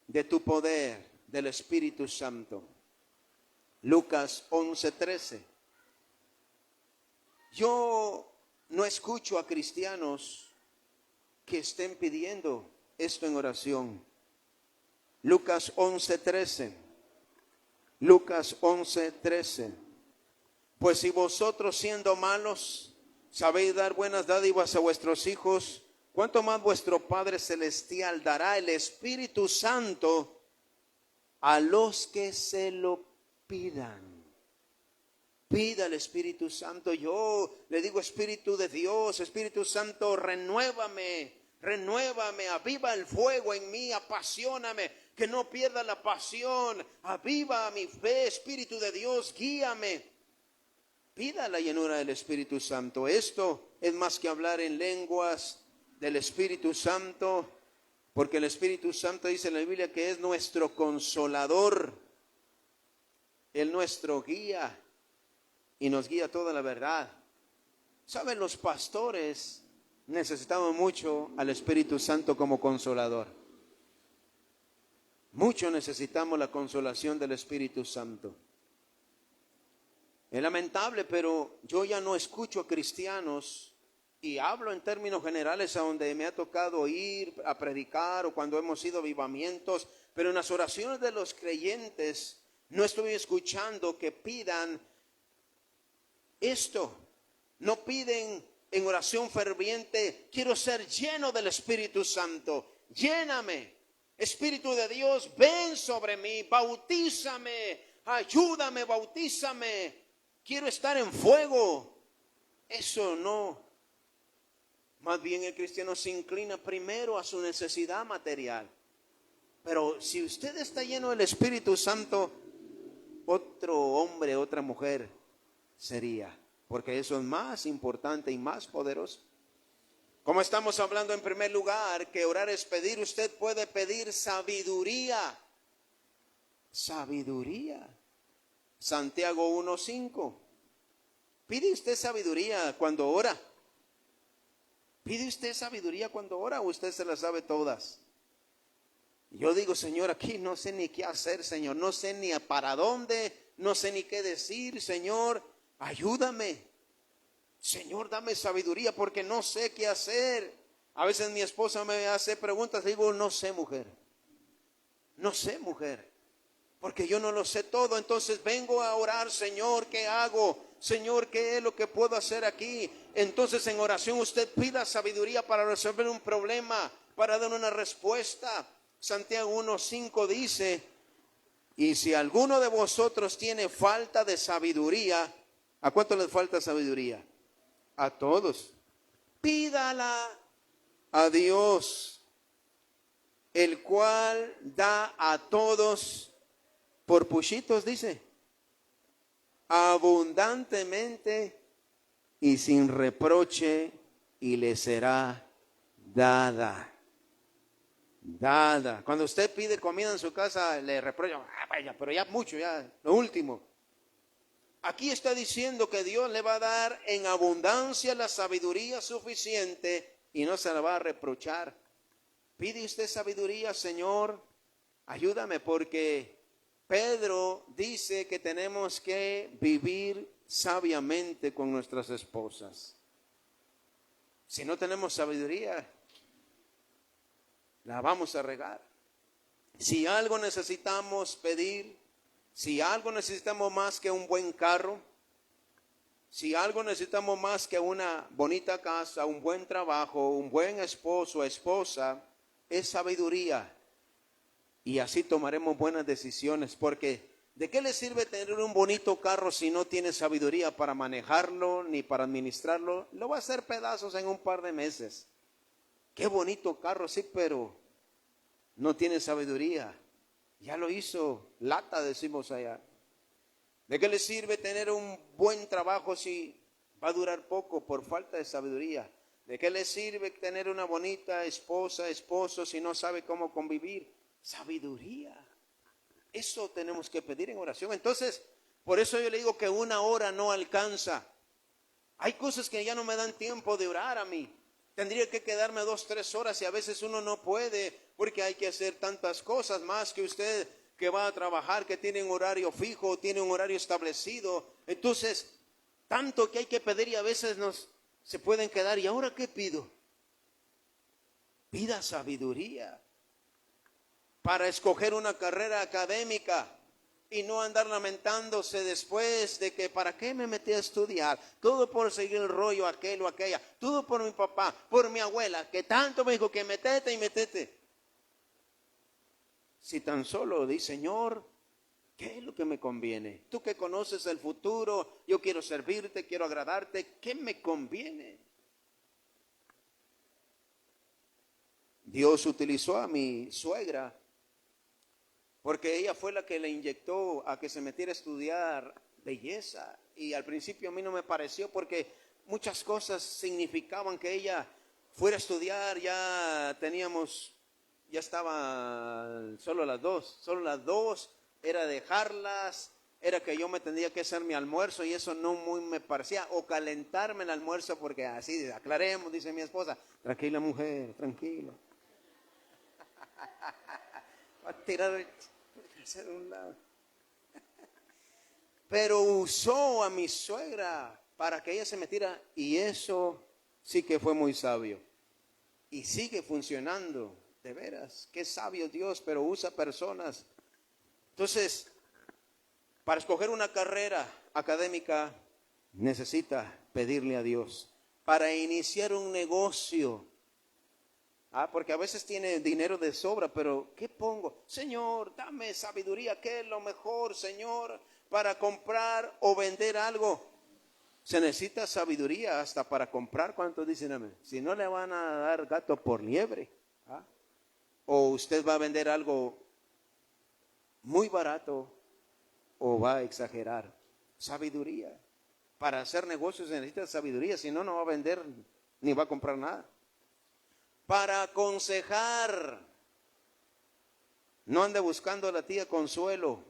de tu poder, del Espíritu Santo. Lucas 11:13. Yo no escucho a cristianos que estén pidiendo esto en oración. Lucas 11:13. Lucas 11:13. Pues si vosotros siendo malos sabéis dar buenas dádivas a vuestros hijos, ¿cuánto más vuestro Padre Celestial dará el Espíritu Santo a los que se lo pidan? Pida al Espíritu Santo. Yo le digo, Espíritu de Dios, Espíritu Santo, renuévame, renuévame, aviva el fuego en mí, apasioname, que no pierda la pasión, aviva mi fe, Espíritu de Dios, guíame. Pida la llenura del Espíritu Santo. Esto es más que hablar en lenguas del Espíritu Santo, porque el Espíritu Santo dice en la Biblia que es nuestro consolador, Él nuestro guía y nos guía toda la verdad. ¿Saben? Los pastores necesitamos mucho al Espíritu Santo como consolador. Mucho necesitamos la consolación del Espíritu Santo. Es lamentable, pero yo ya no escucho a cristianos, y hablo en términos generales a donde me ha tocado ir a predicar o cuando hemos ido a avivamientos, pero en las oraciones de los creyentes no estoy escuchando que pidan esto. No piden en oración ferviente, quiero ser lleno del Espíritu Santo, lléname, Espíritu de Dios, ven sobre mí, bautízame, ayúdame, bautízame. Quiero estar en fuego. Eso no. Más bien el cristiano se inclina primero a su necesidad material. Pero si usted está lleno del Espíritu Santo, otro hombre, otra mujer sería. Porque eso es más importante y más poderoso. Como estamos hablando en primer lugar, que orar es pedir, usted puede pedir sabiduría. Sabiduría. Santiago 1:5. ¿Pide usted sabiduría cuando ora? ¿Pide usted sabiduría cuando ora o usted se las sabe todas? Yo digo, Señor, aquí no sé ni qué hacer, Señor. No sé ni para dónde, no sé ni qué decir, Señor. Ayúdame. Señor, dame sabiduría porque no sé qué hacer. A veces mi esposa me hace preguntas, digo, no sé, mujer. No sé, mujer. Porque yo no lo sé todo, entonces vengo a orar, Señor, ¿qué hago? Señor, ¿qué es lo que puedo hacer aquí? Entonces en oración usted pida sabiduría para resolver un problema, para dar una respuesta. Santiago 1:5 dice, y si alguno de vosotros tiene falta de sabiduría, ¿a cuánto les falta sabiduría? A todos. Pídala a Dios, el cual da a todos por puchitos, dice, abundantemente y sin reproche, y le será dada. Dada. Cuando usted pide comida en su casa, le reprochan, vaya, pero ya mucho, ya, lo último. Aquí está diciendo que Dios le va a dar en abundancia la sabiduría suficiente y no se la va a reprochar. Pide usted sabiduría, Señor, ayúdame, porque Pedro dice que tenemos que vivir sabiamente con nuestras esposas. Si no tenemos sabiduría, la vamos a regar. Si algo necesitamos pedir, si algo necesitamos más que un buen carro, si algo necesitamos más que una bonita casa, un buen trabajo, un buen esposo o esposa, es sabiduría. Y así tomaremos buenas decisiones, porque ¿de qué le sirve tener un bonito carro si no tiene sabiduría para manejarlo ni para administrarlo? Lo va a hacer pedazos en un par de meses. Qué bonito carro, sí, pero no tiene sabiduría. Ya lo hizo lata, decimos allá. ¿De qué le sirve tener un buen trabajo si va a durar poco por falta de sabiduría? ¿De qué le sirve tener una bonita esposa, esposo si no sabe cómo convivir? Sabiduría. Eso tenemos que pedir en oración. Entonces, por eso yo le digo que una hora no alcanza. Hay cosas que ya no me dan tiempo de orar a mí. Tendría que quedarme 2, 3 horas y a veces uno no puede porque hay que hacer tantas cosas más que usted que va a trabajar, que tiene un horario fijo, tiene un horario establecido. Entonces, tanto que hay que pedir y a veces se pueden quedar. ¿Y ahora qué pido? Pida sabiduría para escoger una carrera académica y no andar lamentándose después de que ¿para qué me metí a estudiar? Todo por seguir el rollo aquel o aquella, todo por mi papá, por mi abuela, que tanto me dijo que metete y metete. Si tan solo di, Señor, ¿Qué es lo que me conviene? Tú que conoces el futuro, yo quiero servirte, quiero agradarte, ¿qué me conviene? Dios utilizó a mi suegra porque ella fue la que le inyectó a que se metiera a estudiar belleza. Y al principio a mí no me pareció porque muchas cosas significaban que ella fuera a estudiar. Ya estaba solo las dos, era dejarlas, era que yo me tendría que hacer mi almuerzo y eso no muy me parecía, o calentarme el almuerzo porque así, aclaremos, dice mi esposa, tranquila mujer, tranquila. Va a tirar hacer un lado. Pero usó a mi suegra para que ella se metiera y eso sí que fue muy sabio. Y sigue funcionando, de veras, qué sabio Dios, pero usa personas. Entonces, para escoger una carrera académica necesita pedirle a Dios. Para iniciar un negocio, porque a veces tiene dinero de sobra, pero ¿qué pongo? Señor, dame sabiduría, ¿qué es lo mejor, Señor, para comprar o vender algo? Se necesita sabiduría hasta para comprar. ¿Cuántos dicen amén? Si no le van a dar gato por liebre, o usted va a vender algo muy barato o va a exagerar. Sabiduría. Para hacer negocios se necesita sabiduría, si no, no va a vender ni va a comprar nada. Para aconsejar, no ande buscando a la tía Consuelo,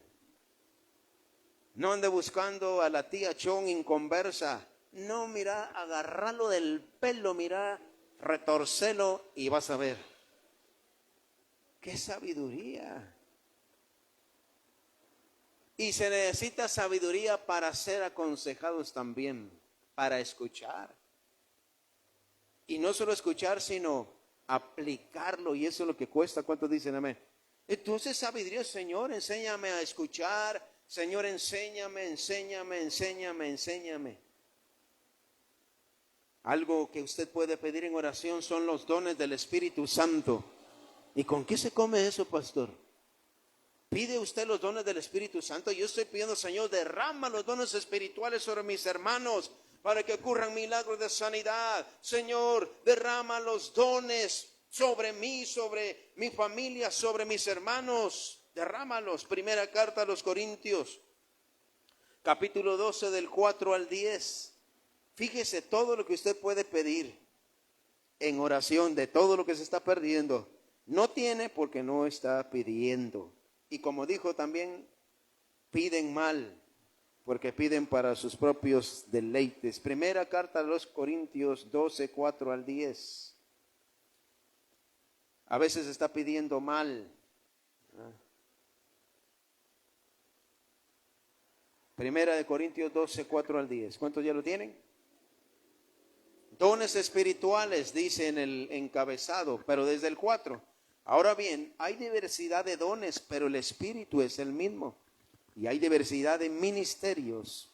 no ande buscando a la tía Chon inconversa. No, mira, agarralo del pelo, mira, retorcelo y vas a ver. ¡Qué sabiduría! Y se necesita sabiduría para ser aconsejados también, para escuchar. Y no solo escuchar, sino aplicarlo, y eso es lo que cuesta. ¿Cuántos dicen amén? Entonces sabiduría, Señor, enséñame a escuchar. Señor, enséñame. Algo que usted puede pedir en oración son los dones del Espíritu Santo. ¿Y con qué se come eso, pastor? Pide usted los dones del Espíritu Santo. Yo estoy pidiendo, Señor, derrama los dones espirituales sobre mis hermanos para que ocurran milagros de sanidad. Señor, derrama los dones sobre mí, sobre mi familia, sobre mis hermanos. Derrámalos. Primera carta a los Corintios, capítulo 12, del 4 al 10. Fíjese todo lo que usted puede pedir en oración de todo lo que se está perdiendo. No tiene porque no está pidiendo. Y como dijo también, piden mal, porque piden para sus propios deleites. Primera carta a los Corintios 12, 4 al 10. A veces está pidiendo mal. Primera de Corintios 12, 4 al 10. ¿Cuántos ya lo tienen? Dones espirituales, dice en el encabezado, pero desde el 4. Ahora bien, hay diversidad de dones, pero el Espíritu es el mismo. Y hay diversidad de ministerios,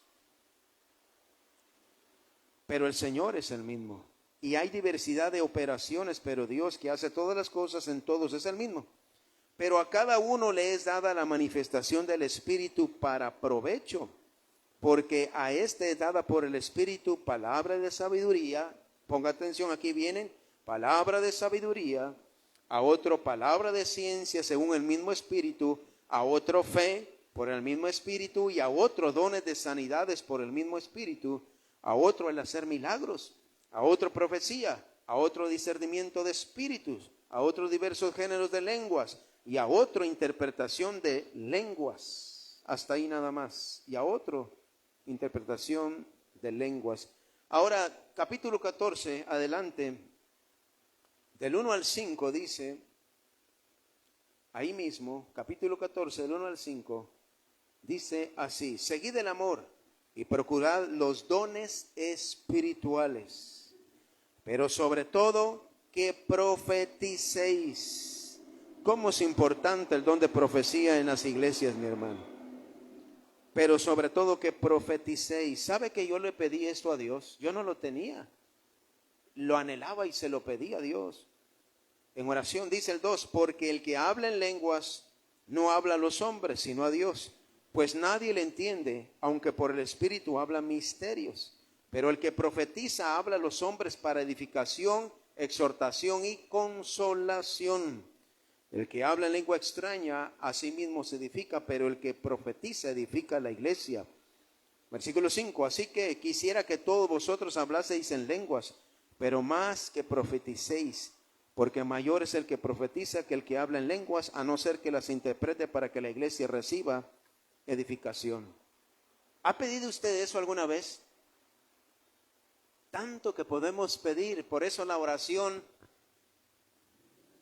pero el Señor es el mismo. Y hay diversidad de operaciones, pero Dios que hace todas las cosas en todos es el mismo. Pero a cada uno le es dada la manifestación del Espíritu para provecho. Porque a este es dada por el Espíritu palabra de sabiduría. Ponga atención, aquí vienen palabra de sabiduría. A otro palabra de ciencia según el mismo Espíritu, a otro fe por el mismo Espíritu, y a otro dones de sanidades por el mismo Espíritu, a otro el hacer milagros, a otro profecía, a otro discernimiento de espíritus, a otros diversos géneros de lenguas, y a otro interpretación de lenguas. Hasta ahí nada más. Y a otro interpretación de lenguas. Ahora, capítulo 14, adelante. Del 1 al 5 dice, ahí mismo, capítulo 14, del 1 al 5, dice así: seguid el amor y procurad los dones espirituales, pero sobre todo que profeticéis. ¿Cómo es importante el don de profecía en las iglesias, mi hermano? Pero sobre todo que profeticéis. ¿Sabe que yo le pedí esto a Dios? Yo no lo tenía. Lo anhelaba y se lo pedí a Dios. En oración dice el 2, porque el que habla en lenguas no habla a los hombres, sino a Dios, pues nadie le entiende, aunque por el Espíritu habla misterios. Pero el que profetiza habla a los hombres para edificación, exhortación y consolación. El que habla en lengua extraña a sí mismo se edifica, pero el que profetiza edifica a la iglesia. Versículo 5, así que quisiera que todos vosotros hablaseis en lenguas, pero más que profeticéis, porque mayor es el que profetiza que el que habla en lenguas, a no ser que las interprete para que la iglesia reciba edificación. ¿Ha pedido usted eso alguna vez? Tanto que podemos pedir, por eso la oración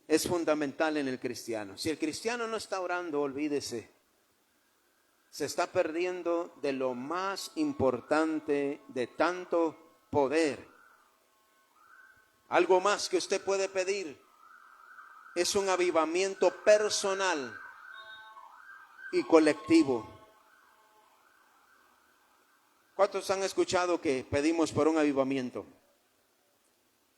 es fundamental en el cristiano. Si el cristiano no está orando, olvídese. Se está perdiendo de lo más importante, de tanto poder. Algo más que usted puede pedir es un avivamiento personal y colectivo. ¿Cuántos han escuchado que pedimos por un avivamiento?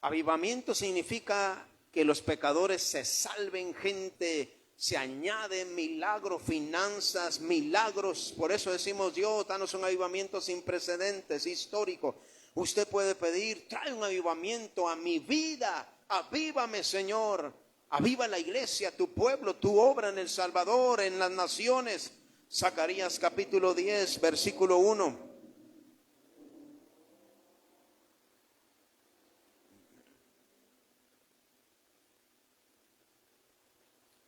Avivamiento significa que los pecadores se salven, gente, se añaden milagros, finanzas, milagros. Por eso decimos, Dios, danos un avivamiento sin precedentes, histórico. Usted puede pedir, trae un avivamiento a mi vida, avívame, Señor. Aviva la iglesia, tu pueblo, tu obra en El Salvador, en las naciones. Zacarías capítulo 10, versículo 1.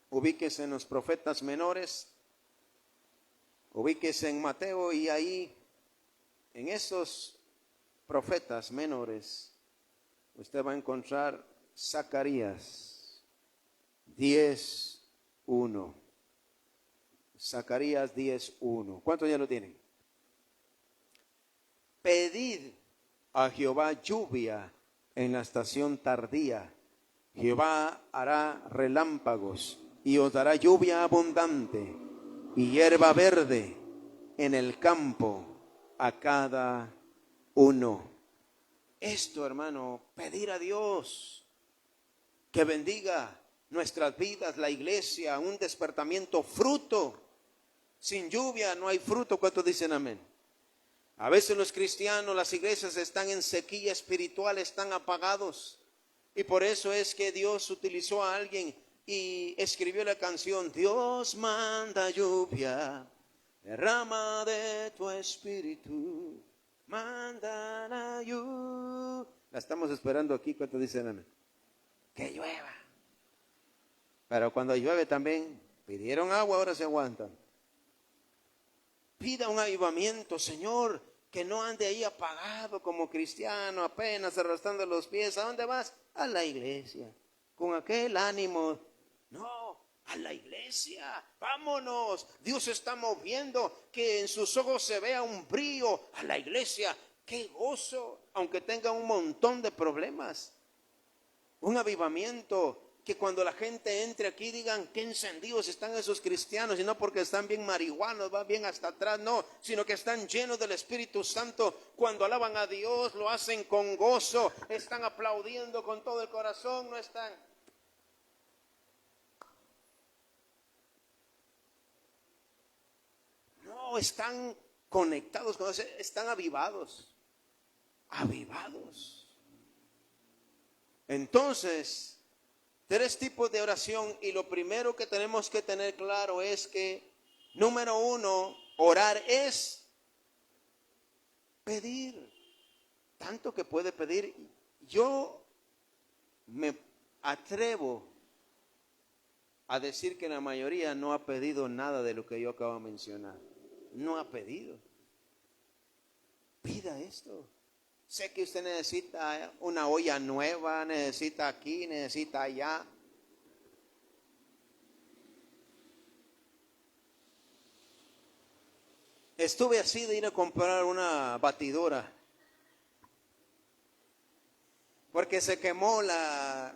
Ubíquese en los profetas menores, ubíquese en Mateo y ahí, en esos profetas menores, usted va a encontrar Zacarías 10:1. Zacarías 10:1. ¿Cuántos ya lo tienen? Pedid a Jehová lluvia en la estación tardía. Jehová hará relámpagos y os dará lluvia abundante y hierba verde en el campo a cada uno. Esto, hermano, pedir a Dios que bendiga nuestras vidas, la iglesia, un despertamiento, fruto. Sin lluvia no hay fruto. ¿Cuántos dicen amén? A veces los cristianos, las iglesias están en sequía espiritual, están apagados. Y por eso es que Dios utilizó a alguien y escribió la canción, Dios manda lluvia, derrama de tu espíritu, manda la lluvia. La estamos esperando aquí. ¿Cuántos dicen amén? Que llueva. Pero cuando llueve también, pidieron agua, ahora se aguantan. Pida un avivamiento, Señor, que no ande ahí apagado como cristiano, apenas arrastrando los pies. ¿A dónde vas? A la iglesia. Con aquel ánimo. No, a la iglesia. Vámonos. Dios se está moviendo. Que en sus ojos se vea un brillo. A la iglesia. Qué gozo. Aunque tenga un montón de problemas. Un avivamiento. Que cuando la gente entre aquí digan qué encendidos están esos cristianos, y no porque están bien marihuanos, va bien hasta atrás, no, sino que están llenos del Espíritu Santo. Cuando alaban a Dios lo hacen con gozo, están aplaudiendo con todo el corazón, no están. No, están conectados con Dios, están avivados. Avivados. Entonces, 3 tipos de oración, y lo primero que tenemos que tener claro es que, número 1, orar es pedir. Tanto que puede pedir. Yo me atrevo a decir que la mayoría no ha pedido nada de lo que yo acabo de mencionar. No ha pedido. Pida esto. Sé que usted necesita una olla nueva, necesita aquí, necesita allá. Estuve así de ir a comprar una batidora, porque se quemó la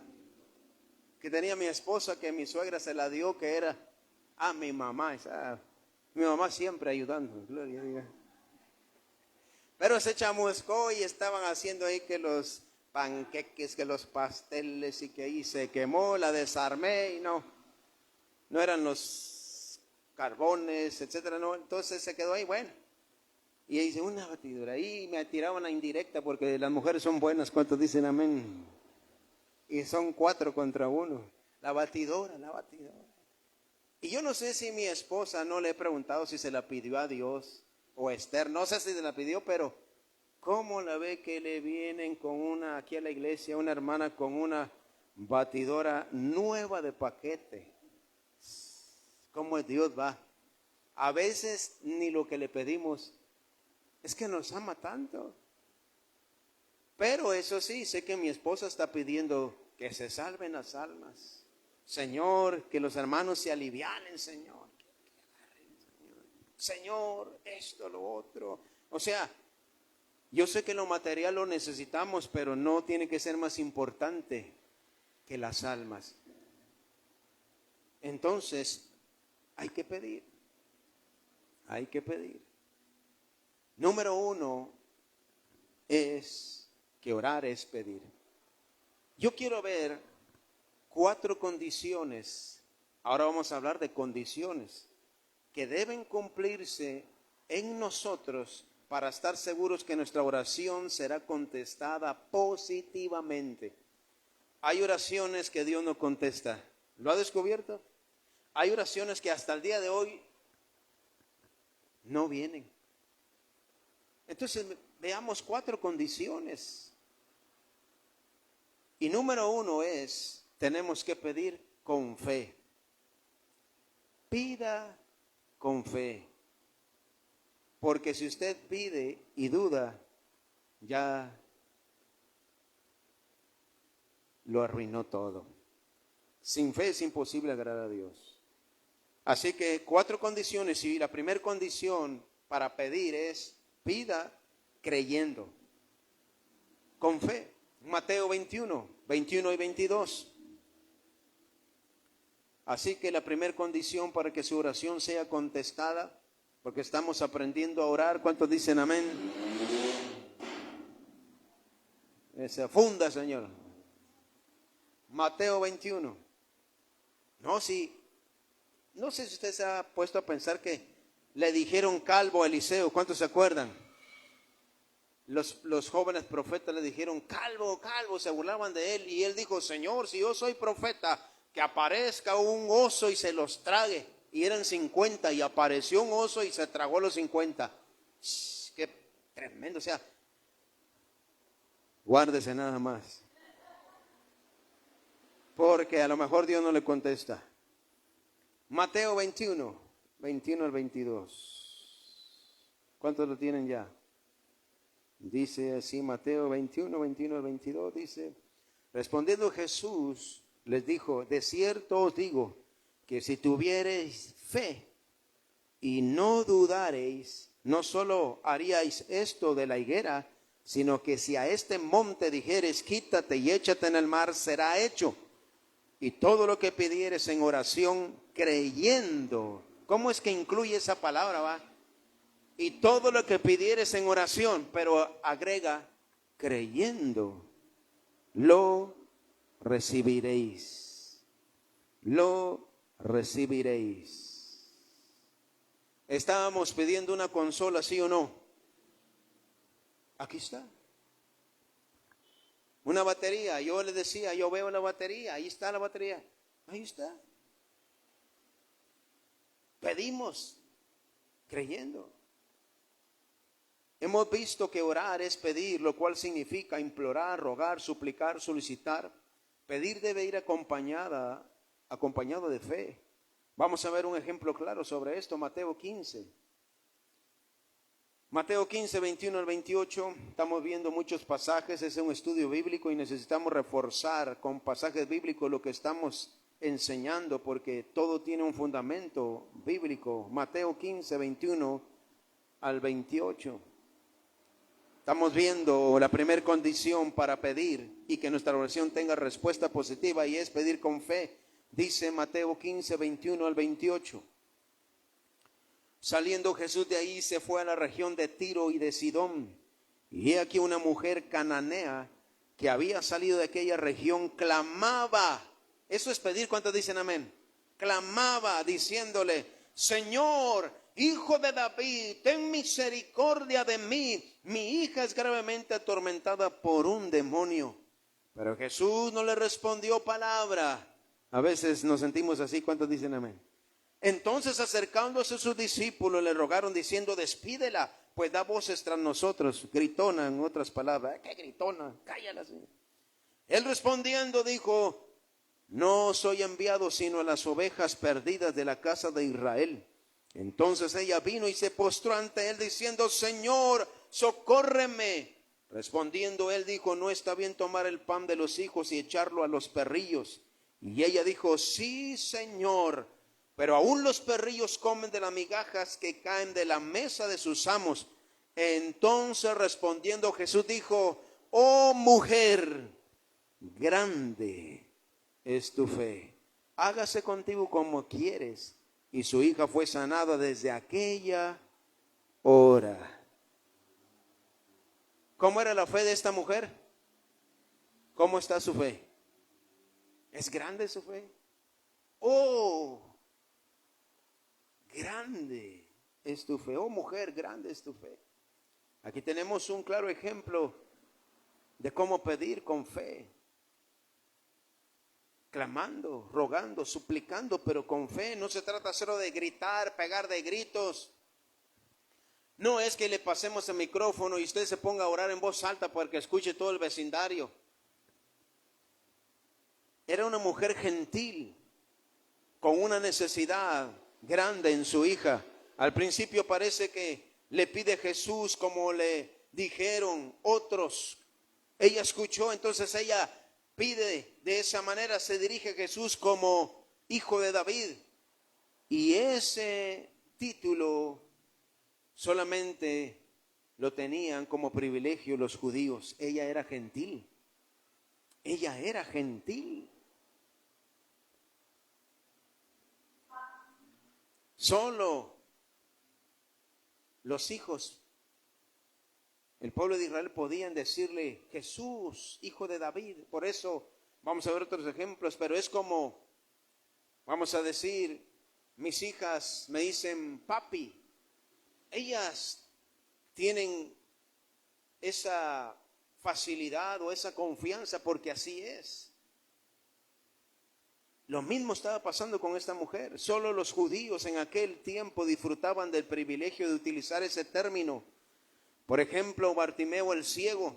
que tenía mi esposa, que mi suegra se la dio, que era a mi mamá. Mi mamá siempre ayudando, gloria a Dios. Pero se chamuscó y estaban haciendo ahí que los panqueques, que los pasteles, y que ahí se quemó, la desarmé y no eran los carbones, etcétera, no, entonces se quedó ahí, bueno. Y ahí dice, una batidora. Ahí me tiraban a indirecta porque las mujeres son buenas. ¿Cuántos dicen amén? Y son 4 contra 1. La batidora, la batidora. Y yo no sé si mi esposa, no le he preguntado si se la pidió a Dios o a Esther. No sé si se la pidió, pero ¿cómo la ve que le vienen con una, aquí a la iglesia, una hermana con una batidora nueva de paquete? ¿Cómo es Dios va? A veces ni lo que le pedimos. Es que nos ama tanto. Pero eso sí, sé que mi esposa está pidiendo que se salven las almas. Señor, que los hermanos se alivianen, Señor. Señor, esto, lo otro. O sea, yo sé que lo material lo necesitamos, pero no tiene que ser más importante que las almas. Entonces, hay que pedir. Hay que pedir. Número 1 es que orar es pedir. Yo quiero ver 4 condiciones. Ahora vamos a hablar de condiciones que deben cumplirse en nosotros para estar seguros que nuestra oración será contestada positivamente. Hay oraciones que Dios no contesta. ¿Lo ha descubierto? Hay oraciones que hasta el día de hoy no vienen. Entonces veamos 4 condiciones. Y número 1 es, tenemos que pedir con fe. Pida con fe. Porque si usted pide y duda, ya lo arruinó todo. Sin fe es imposible agradar a Dios. Así que 4 condiciones, y la primera condición para pedir es, pida creyendo, con fe. Mateo 21, 21 y 22. Así que la primera condición para que su oración sea contestada, porque estamos aprendiendo a orar. ¿Cuántos dicen amén? Se funda, Señor. Mateo 21. No sé si usted se ha puesto a pensar que le dijeron calvo a Eliseo. ¿Cuántos se acuerdan? Los jóvenes profetas le dijeron, calvo, calvo, se burlaban de él. Y él dijo, Señor, si yo soy profeta, que aparezca un oso y se los trague. Y eran 50 y apareció un oso y se tragó los 50. Qué tremendo, o sea, guárdese nada más. Porque a lo mejor Dios no le contesta. Mateo 21, 21 al 22. ¿Cuántos lo tienen ya? Dice así Mateo 21, 21 al 22, dice, respondiendo Jesús les dijo, de cierto os digo, que si tuviereis fe y no dudareis, no solo haríais esto de la higuera, sino que si a este monte dijeres, quítate y échate en el mar, será hecho. Y todo lo que pidieres en oración, creyendo. ¿Cómo es que incluye esa palabra, va? Y todo lo que pidieres en oración, pero agrega, creyendo, lo recibiréis. Lo recibiréis. Estábamos pidiendo una consola, ¿sí o no? Aquí está. Una batería. Yo le decía, yo veo la batería. Ahí está la batería. Ahí está. Pedimos creyendo. Hemos visto que orar es pedir, lo cual significa implorar, rogar, suplicar, solicitar. Pedir debe ir acompañado de fe. Vamos a ver un ejemplo claro sobre esto, Mateo 15. Mateo 15, 21 al 28, estamos viendo muchos pasajes, es un estudio bíblico y necesitamos reforzar con pasajes bíblicos lo que estamos enseñando porque todo tiene un fundamento bíblico. Mateo 15, 21 al 28. Estamos viendo la primera condición para pedir y que nuestra oración tenga respuesta positiva y es pedir con fe. Dice Mateo 15, 21 al 28. Saliendo Jesús de ahí se fue a la región de Tiro y de Sidón. Y he aquí una mujer cananea que había salido de aquella región clamaba. Eso es pedir, ¿cuántos dicen amén? Clamaba diciéndole, Señor, Hijo de David, ten misericordia de mí. Mi hija es gravemente atormentada por un demonio. Pero Jesús no le respondió palabra. A veces nos sentimos así. ¿Cuántos dicen amén? Entonces, acercándose a sus discípulos, le rogaron diciendo: despídela, pues da voces tras nosotros. Gritona, en otras palabras. ¿Qué gritona? Cállala, Señor. Él respondiendo dijo: no soy enviado sino a las ovejas perdidas de la casa de Israel. Entonces ella vino y se postró ante él diciendo: Señor, socórreme. Respondiendo él dijo: no está bien tomar el pan de los hijos y echarlo a los perrillos. Y ella dijo: sí, Señor, pero aún los perrillos comen de las migajas que caen de la mesa de sus amos. Entonces respondiendo Jesús dijo: oh mujer, grande es tu fe, hágase contigo como quieres. Y su hija fue sanada desde aquella hora. ¿Cómo era la fe de esta mujer? ¿Cómo está su fe? ¿Es grande su fe? Oh, grande es tu fe. Oh mujer, grande es tu fe. Aquí tenemos un claro ejemplo de cómo pedir con fe. Clamando, rogando, suplicando, pero con fe. No se trata solo de gritar, pegar de gritos. No es que le pasemos el micrófono y usted se ponga a orar en voz alta para que escuche todo el vecindario. Era una mujer gentil, con una necesidad grande en su hija. Al principio parece que le pide Jesús como le dijeron otros. Ella escuchó, entonces ella pide de esa manera, se dirige a Jesús como Hijo de David. Y ese título solamente lo tenían como privilegio los judíos. Ella era gentil. Ella era gentil. Solo los hijos, el pueblo de Israel, podían decirle: Jesús, Hijo de David. Por eso vamos a ver otros ejemplos, pero es como, vamos a decir, mis hijas me dicen papi. Ellas tienen esa facilidad o esa confianza porque así es. Lo mismo estaba pasando con esta mujer. Solo los judíos en aquel tiempo disfrutaban del privilegio de utilizar ese término. Por ejemplo, Bartimeo el ciego.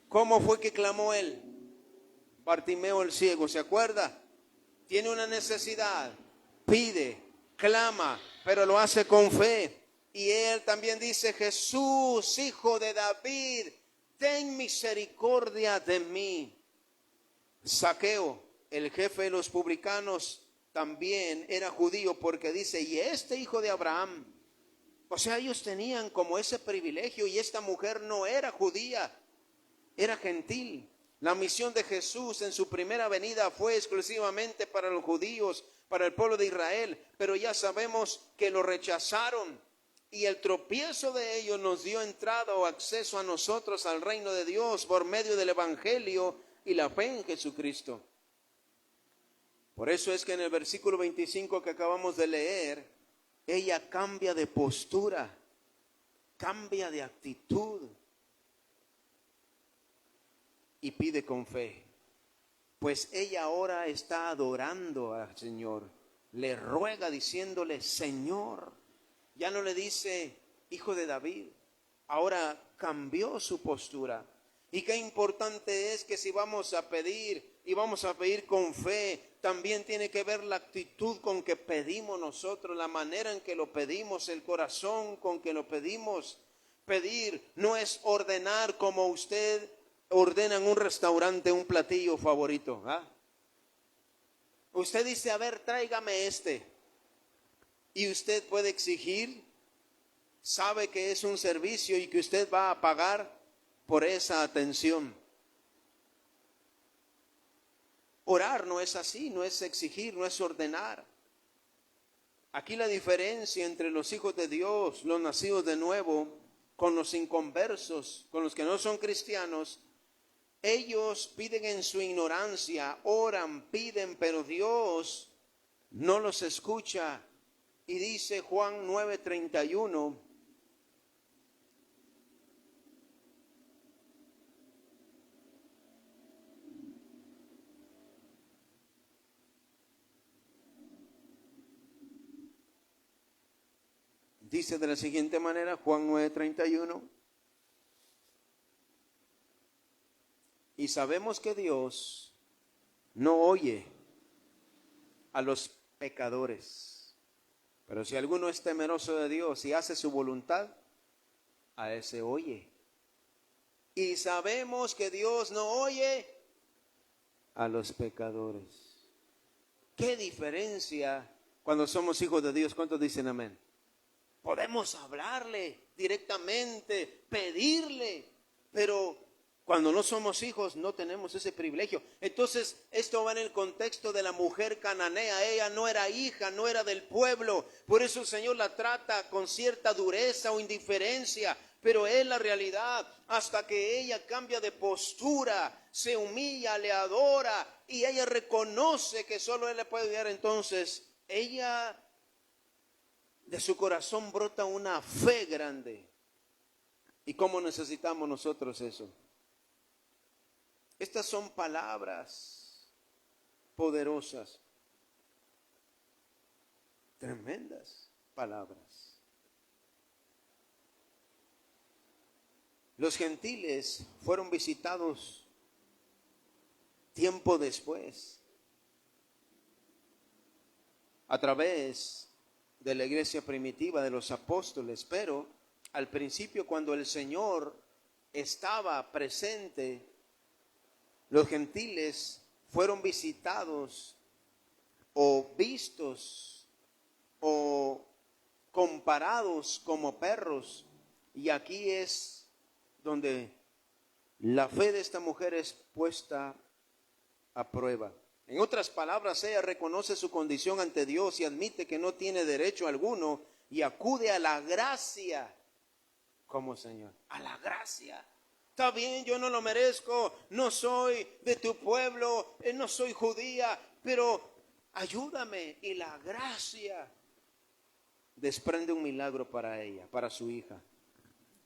¿Cómo fue que clamó él? Bartimeo el ciego, ¿se acuerda? Tiene una necesidad, pide, clama, pero lo hace con fe. Y él también dice: Jesús, Hijo de David, ten misericordia de mí. Zaqueo, el jefe de los publicanos, también era judío, porque dice: y este hijo de Abraham. O sea, ellos tenían como ese privilegio, y esta mujer no era judía, era gentil. La misión de Jesús en su primera venida fue exclusivamente para los judíos, para el pueblo de Israel, pero ya sabemos que lo rechazaron, y el tropiezo de ellos nos dio entrada o acceso a nosotros al reino de Dios por medio del evangelio y la fe en Jesucristo. Por eso es que en el versículo 25 que acabamos de leer, ella cambia de postura, cambia de actitud y pide con fe. Pues ella ahora está adorando al Señor. Le ruega diciéndole: Señor. Ya no le dice Hijo de David. Ahora cambió su postura. Y qué importante es que si vamos a pedir y vamos a pedir con fe, también tiene que ver la actitud con que pedimos nosotros, la manera en que lo pedimos, el corazón con que lo pedimos. Pedir no es ordenar como usted ordena en un restaurante un platillo favorito. Usted dice: a ver, tráigame este. Y usted puede exigir, sabe que es un servicio y que usted va a pagar por esa atención. Orar no es así, no es exigir, no es ordenar. Aquí la diferencia entre los hijos de Dios, los nacidos de nuevo, con los inconversos, con los que no son cristianos, ellos piden en su ignorancia, oran, piden, pero Dios no los escucha Y dice Juan 9:31. Dice de la siguiente manera, Juan 9:31. Y sabemos que Dios no oye a los pecadores, pero si alguno es temeroso de Dios y hace su voluntad, a ese oye. Y sabemos que Dios no oye a los pecadores. ¿Qué diferencia cuando somos hijos de Dios? ¿Cuántos dicen amén? Podemos hablarle directamente, pedirle, pero cuando no somos hijos no tenemos ese privilegio. Entonces esto va en el contexto de la mujer cananea. Ella no era hija, no era del pueblo. Por eso el Señor la trata con cierta dureza o indiferencia. Pero es la realidad, hasta que ella cambia de postura, se humilla, le adora y ella reconoce que solo Él le puede ayudar. Entonces ella, de su corazón brota una fe grande. ¿Y cómo necesitamos nosotros eso? Estas son palabras poderosas, tremendas palabras. Los gentiles fueron visitados tiempo después a través de la iglesia primitiva de los apóstoles, pero al principio, cuando el Señor estaba presente, los gentiles fueron visitados o vistos o comparados como perros. Y aquí es donde la fe de esta mujer es puesta a prueba. En otras palabras, ella reconoce su condición ante Dios y admite que no tiene derecho alguno y acude a la gracia como Señor. A la gracia. Está bien, yo no lo merezco, no soy de tu pueblo, no soy judía, pero ayúdame. Y la gracia desprende un milagro para ella, para su hija.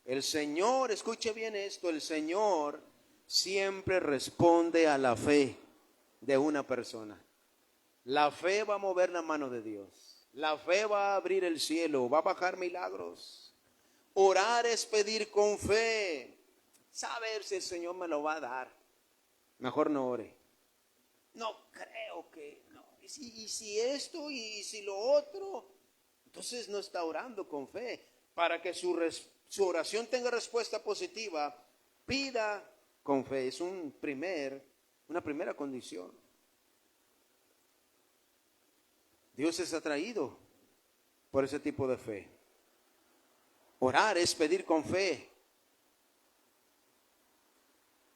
El Señor, escuche bien esto, el Señor siempre responde a la fe de una persona. La fe va a mover la mano de Dios. La fe va a abrir el cielo, va a bajar milagros. Orar es pedir con fe. Saber si el Señor me lo va a dar. Mejor no ore. No creo que no. Y si esto y si lo otro, entonces no está orando con fe. Para que su oración tenga respuesta positiva, pida con fe. Es una primera condición. Dios es atraído por ese tipo de fe. Orar es pedir con fe.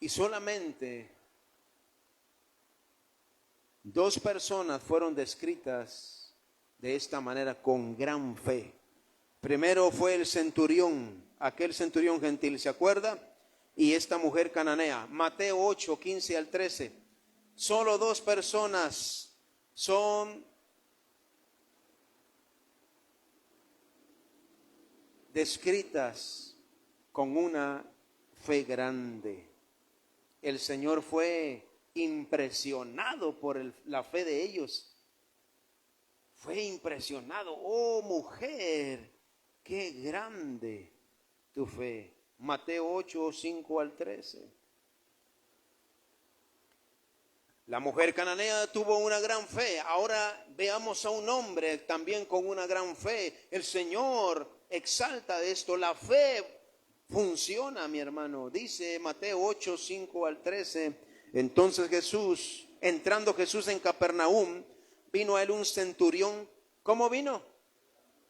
Y solamente 2 personas fueron descritas de esta manera con gran fe. Primero fue el centurión, aquel centurión gentil, ¿se acuerda? Y esta mujer cananea. Mateo 8, 15 al 13. Solo 2 personas son descritas con una fe grande. El Señor fue impresionado por la fe de ellos. Fue impresionado. Oh mujer, qué grande tu fe. Mateo 8, 5 al 13. La mujer cananea tuvo una gran fe. Ahora veamos a un hombre también con una gran fe. El Señor exalta esto. La fe funciona, mi hermano. Dice Mateo 8, 5 al 13. Entonces entrando Jesús en Capernaum, vino a él un centurión. ¿Cómo vino?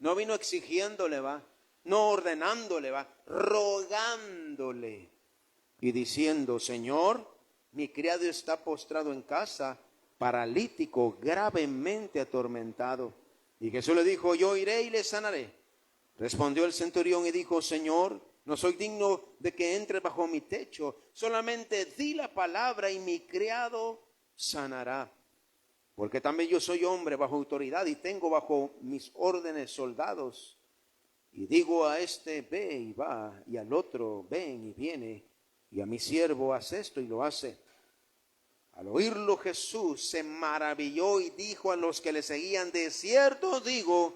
No vino exigiéndole, va. No ordenándole, va. Rogándole. Y diciendo, Señor, mi criado está postrado en casa, paralítico, gravemente atormentado. Y Jesús le dijo, yo iré y le sanaré. Respondió el centurión y dijo, Señor, no soy digno de que entre bajo mi techo, solamente di la palabra y mi criado sanará. Porque también yo soy hombre bajo autoridad y tengo bajo mis órdenes soldados. Y digo a este, ve y va, y al otro, ven y viene, y a mi siervo, haz esto y lo hace. Al oírlo Jesús se maravilló y dijo a los que le seguían, de cierto digo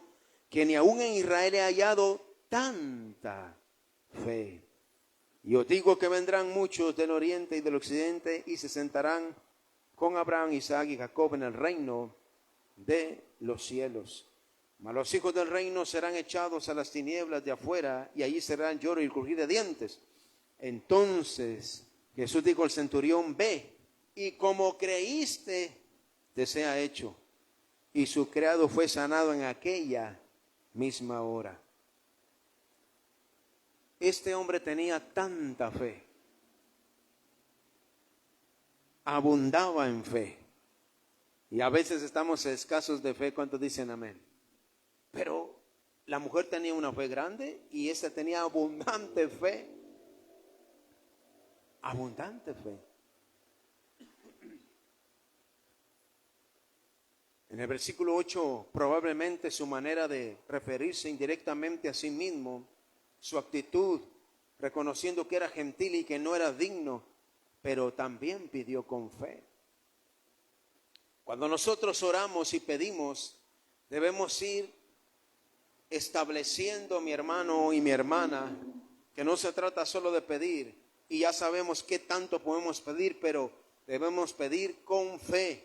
que ni aún en Israel he hallado tanta fe. Y os digo que vendrán muchos del oriente y del occidente y se sentarán con Abraham, Isaac y Jacob en el reino de los cielos. Mas los hijos del reino serán echados a las tinieblas de afuera y allí serán lloro y crujir de dientes. Entonces Jesús dijo al centurión, ve, y como creíste, te sea hecho. Y su criado fue sanado en aquella misma hora. Este hombre tenía tanta fe, abundaba en fe. Y a veces estamos escasos de fe. ¿Cuántos dicen amén? Pero la mujer tenía una fe grande y esta tenía abundante fe. Abundante fe. En el versículo 8, probablemente su manera de referirse indirectamente a sí mismo, su actitud, reconociendo que era gentil y que no era digno, pero también pidió con fe. Cuando nosotros oramos y pedimos, debemos ir estableciendo, mi hermano y mi hermana, que no se trata solo de pedir, y ya sabemos qué tanto podemos pedir, pero debemos pedir con fe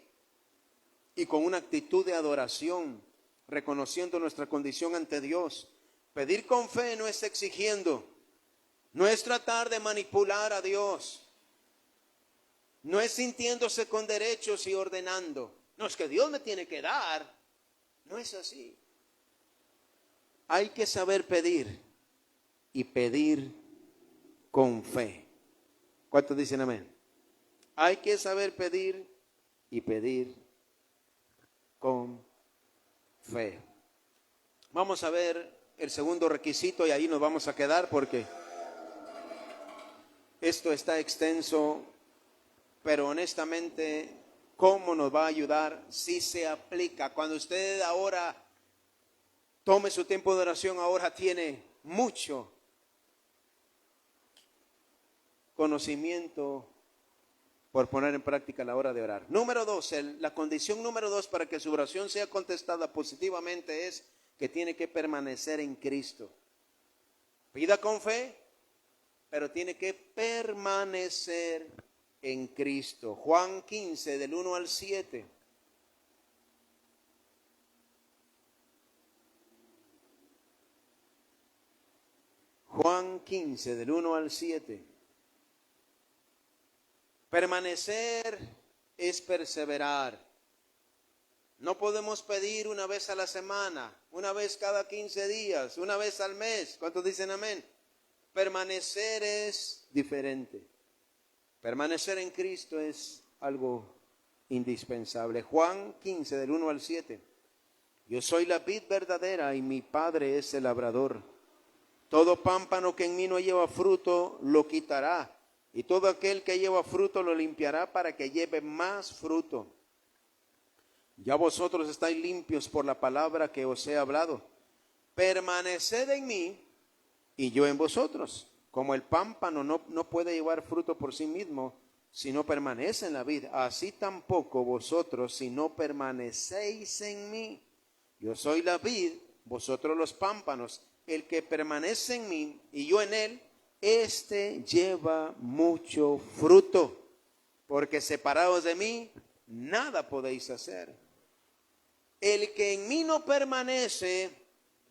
y con una actitud de adoración, reconociendo nuestra condición ante Dios. Pedir con fe no es exigiendo, no es tratar de manipular a Dios, no es sintiéndose con derechos y ordenando. No es que Dios me tiene que dar, no es así. Hay que saber pedir y pedir con fe. ¿Cuántos dicen amén? Hay que saber pedir y pedir con fe. Vamos a ver el segundo requisito y ahí nos vamos a quedar porque esto está extenso, pero honestamente, ¿cómo nos va a ayudar si se aplica? Cuando usted ahora tome su tiempo de oración, ahora tiene mucho conocimiento por poner en práctica a la hora de orar. Número 2, la condición número 2 para que su oración sea contestada positivamente es que tiene que permanecer en Cristo. Pida con fe, pero tiene que permanecer en Cristo. Juan 15, del 1 al 7. Juan 15, del 1 al 7. Permanecer es perseverar. No podemos pedir una vez a la semana, una vez cada 15 días, una vez al mes. ¿Cuántos dicen amén? Permanecer es diferente. Permanecer en Cristo es algo indispensable. Juan 15, del 1 al 7. Yo soy la vid verdadera y mi Padre es el labrador. Todo pámpano que en mí no lleva fruto lo quitará, y todo aquel que lleva fruto lo limpiará para que lleve más fruto. Ya vosotros estáis limpios por la palabra que os he hablado. Permaneced en mí y yo en vosotros. Como el pámpano no puede llevar fruto por sí mismo si no permanece en la vid, así tampoco vosotros si no permanecéis en mí. Yo soy la vid, vosotros los pámpanos. El que permanece en mí y yo en él, este lleva mucho fruto, porque separados de mí, nada podéis hacer. El que en mí no permanece,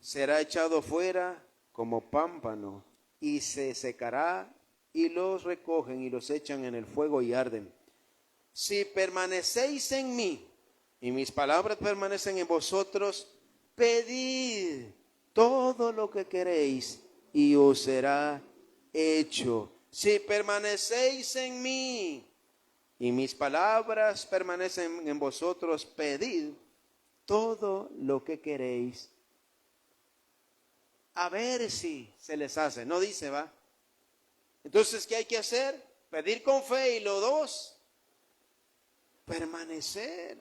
será echado fuera como pámpano, y se secará, y los recogen y los echan en el fuego y arden. Si permanecéis en mí, y mis palabras permanecen en vosotros, pedid todo lo que queréis, y os será hecho. Si permanecéis en mí y mis palabras permanecen en vosotros, pedid todo lo que queréis. A ver si se les hace. No dice, va. Entonces, ¿qué hay que hacer? Pedir con fe. Y lo 2, permanecer.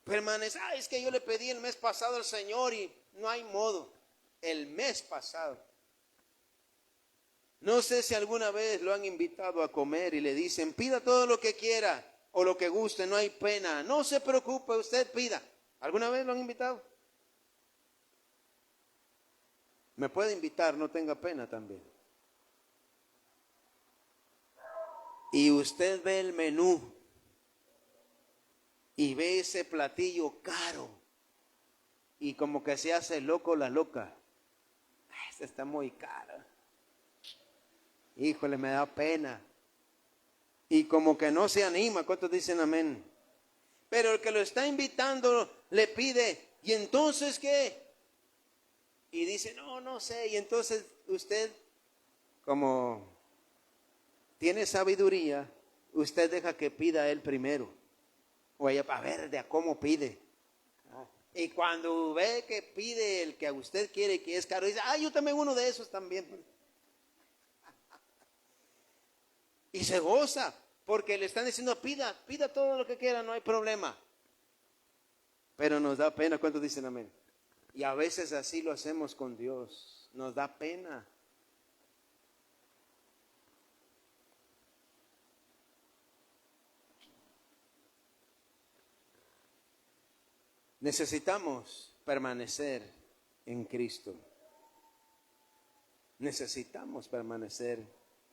Permanece. Es que yo le pedí el mes pasado al Señor y no hay modo. El mes pasado. No sé si alguna vez lo han invitado a comer y le dicen, pida todo lo que quiera o lo que guste, no hay pena. No se preocupe, usted pida. ¿Alguna vez lo han invitado? Me puede invitar, no tenga pena también. Y usted ve el menú y ve ese platillo caro y como que se hace loco la loca. Este está muy caro. Híjole, me da pena. Y como que no se anima. ¿Cuántos dicen amén? Pero el que lo está invitando le pide, ¿y entonces qué? Y dice, no sé. Y entonces usted, como tiene sabiduría, usted deja que pida él primero. O ella, a ver de a cómo pide. Y cuando ve que pide el que a usted quiere, que es caro, dice, yo también uno de esos también. Y se goza, porque le están diciendo, pida todo lo que quiera, no hay problema. Pero nos da pena. ¿Cuántos dicen amén? Y a veces así lo hacemos con Dios. Nos da pena. Necesitamos permanecer en Cristo. Necesitamos permanecer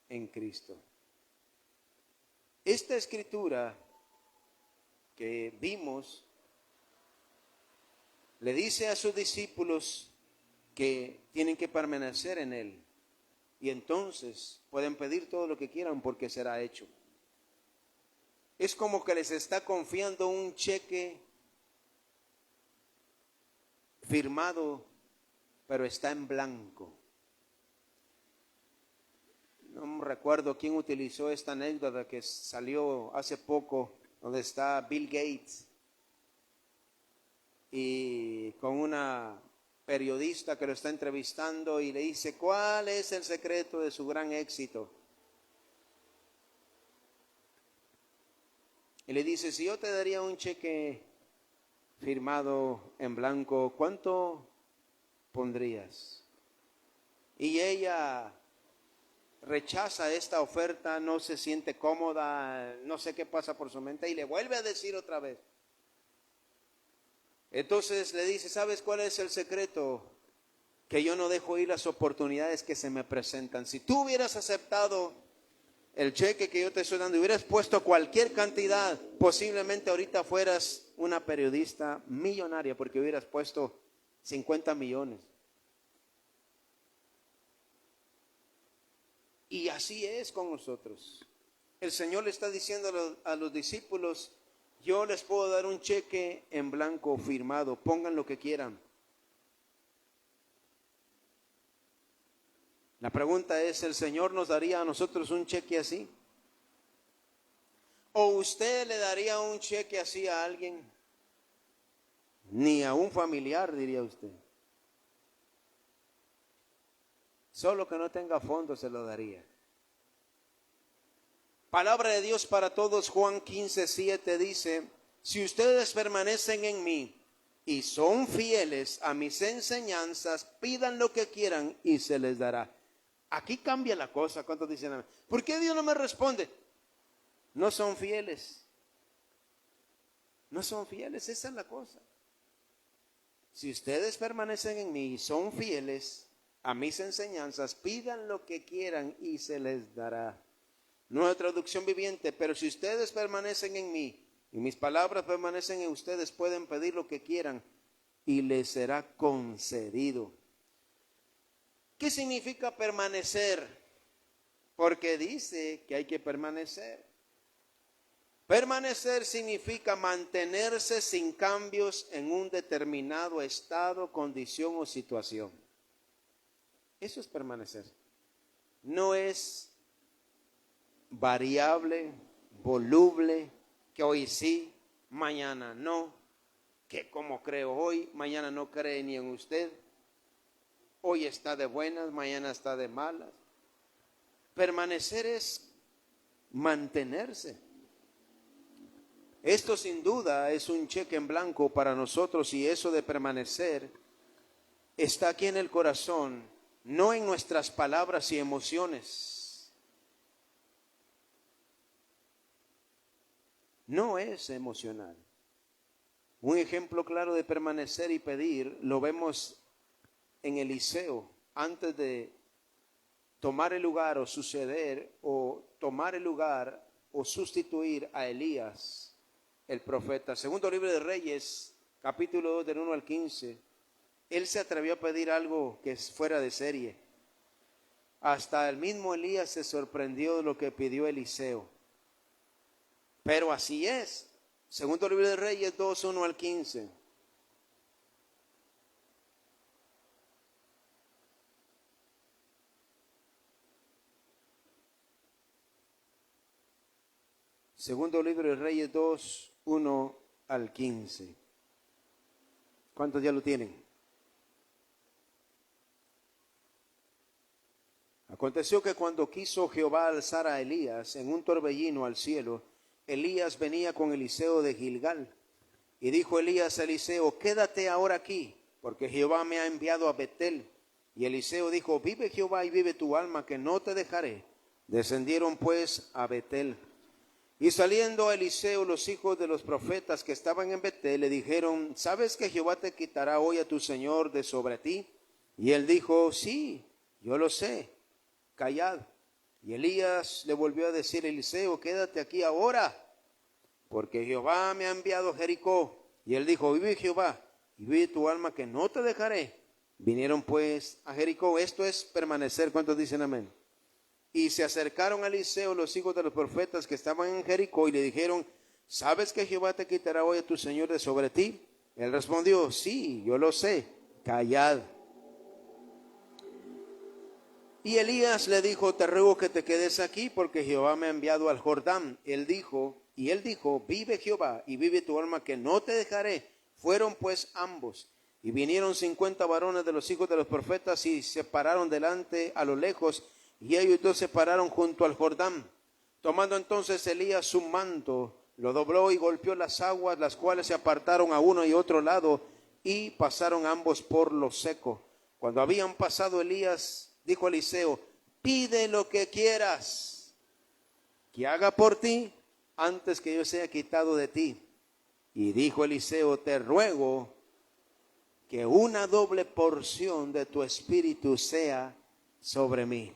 en Cristo. Esta escritura que vimos le dice a sus discípulos que tienen que permanecer en Él. Y entonces pueden pedir todo lo que quieran porque será hecho. Es como que les está confiando un cheque firmado, pero está en blanco. No recuerdo quién utilizó esta anécdota que salió hace poco, donde está Bill Gates y con una periodista que lo está entrevistando y le dice, ¿cuál es el secreto de su gran éxito? Y le dice, si yo te daría un cheque firmado en blanco, ¿cuánto pondrías? Y ella rechaza esta oferta, no se siente cómoda, no sé qué pasa por su mente y le vuelve a decir otra vez. Entonces le dice, ¿sabes cuál es el secreto? Que yo no dejo ir las oportunidades que se me presentan. Si tú hubieras aceptado el cheque que yo te estoy dando, hubieras puesto cualquier cantidad, posiblemente ahorita fueras una periodista millonaria porque hubieras puesto 50 millones. Y así es con nosotros. El Señor le está diciendo a los discípulos, yo les puedo dar un cheque en blanco firmado, pongan lo que quieran. La pregunta es, ¿el Señor nos daría a nosotros un cheque así? ¿O usted le daría un cheque así a alguien? Ni a un familiar, diría usted. Solo que no tenga fondo se lo daría. Palabra de Dios para todos, Juan 15:7 dice, si ustedes permanecen en mí y son fieles a mis enseñanzas, pidan lo que quieran y se les dará. Aquí cambia la cosa. ¿Cuántos dicen amén? ¿Por qué Dios no me responde? No son fieles. No son fieles, esa es la cosa. Si ustedes permanecen en mí y son fieles a mis enseñanzas, pidan lo que quieran y se les dará. Nueva traducción viviente, pero si ustedes permanecen en mí y mis palabras permanecen en ustedes, pueden pedir lo que quieran y les será concedido. ¿Qué significa permanecer? Porque dice que hay que permanecer. Permanecer significa mantenerse sin cambios en un determinado estado, condición o situación. Eso es permanecer. No es variable, voluble, que hoy sí, mañana no, que como creo hoy, mañana no cree ni en usted. Hoy está de buenas, mañana está de malas. Permanecer es mantenerse. Esto sin duda es un cheque en blanco para nosotros, y eso de permanecer está aquí en el corazón, no en nuestras palabras y emociones. No es emocional. Un ejemplo claro de permanecer y pedir lo vemos en Eliseo, antes de tomar el lugar o suceder o tomar el lugar o sustituir a Elías, el profeta. Segundo libro de Reyes, capítulo 2, del 1 al 15. Él se atrevió a pedir algo que es fuera de serie. Hasta el mismo Elías se sorprendió de lo que pidió Eliseo. Pero así es. Segundo libro de Reyes 2, 1 al 15. Segundo libro de Reyes 2, 1 al 15. ¿Cuántos ya lo tienen? Aconteció que cuando quiso Jehová alzar a Elías en un torbellino al cielo, Elías venía con Eliseo de Gilgal. Y dijo Elías a Eliseo: quédate ahora aquí, porque Jehová me ha enviado a Betel. Y Eliseo dijo: vive Jehová y vive tu alma, que no te dejaré. Descendieron pues a Betel. Y saliendo Eliseo, los hijos de los profetas que estaban en Betel le dijeron: ¿sabes que Jehová te quitará hoy a tu señor de sobre ti? Y él dijo: sí, yo lo sé, callad. Y Elías le volvió a decir a Eliseo: quédate aquí ahora, porque Jehová me ha enviado a Jericó. Y él dijo: vive Jehová y vive tu alma, que no te dejaré. Vinieron pues a Jericó. Esto es permanecer. ¿Cuántos dicen amén? Y se acercaron a Eliseo los hijos de los profetas que estaban en Jericó y le dijeron: ¿sabes que Jehová te quitará hoy a tu señor de sobre ti? Él respondió: sí, yo lo sé, callad. Y Elías le dijo: te ruego que te quedes aquí, porque Jehová me ha enviado al Jordán. Él dijo: vive Jehová y vive tu alma, que no te dejaré. Fueron pues ambos, y vinieron 50 varones de los hijos de los profetas y se pararon delante a lo lejos, y ellos dos se pararon junto al Jordán. Tomando entonces Elías su manto, lo dobló y golpeó las aguas, las cuales se apartaron a uno y otro lado, y pasaron ambos por lo seco. Cuando habían pasado, Elías dijo a Eliseo: pide lo que quieras que haga por ti antes que yo sea quitado de ti. Y dijo Eliseo: te ruego que una doble porción de tu espíritu sea sobre mí.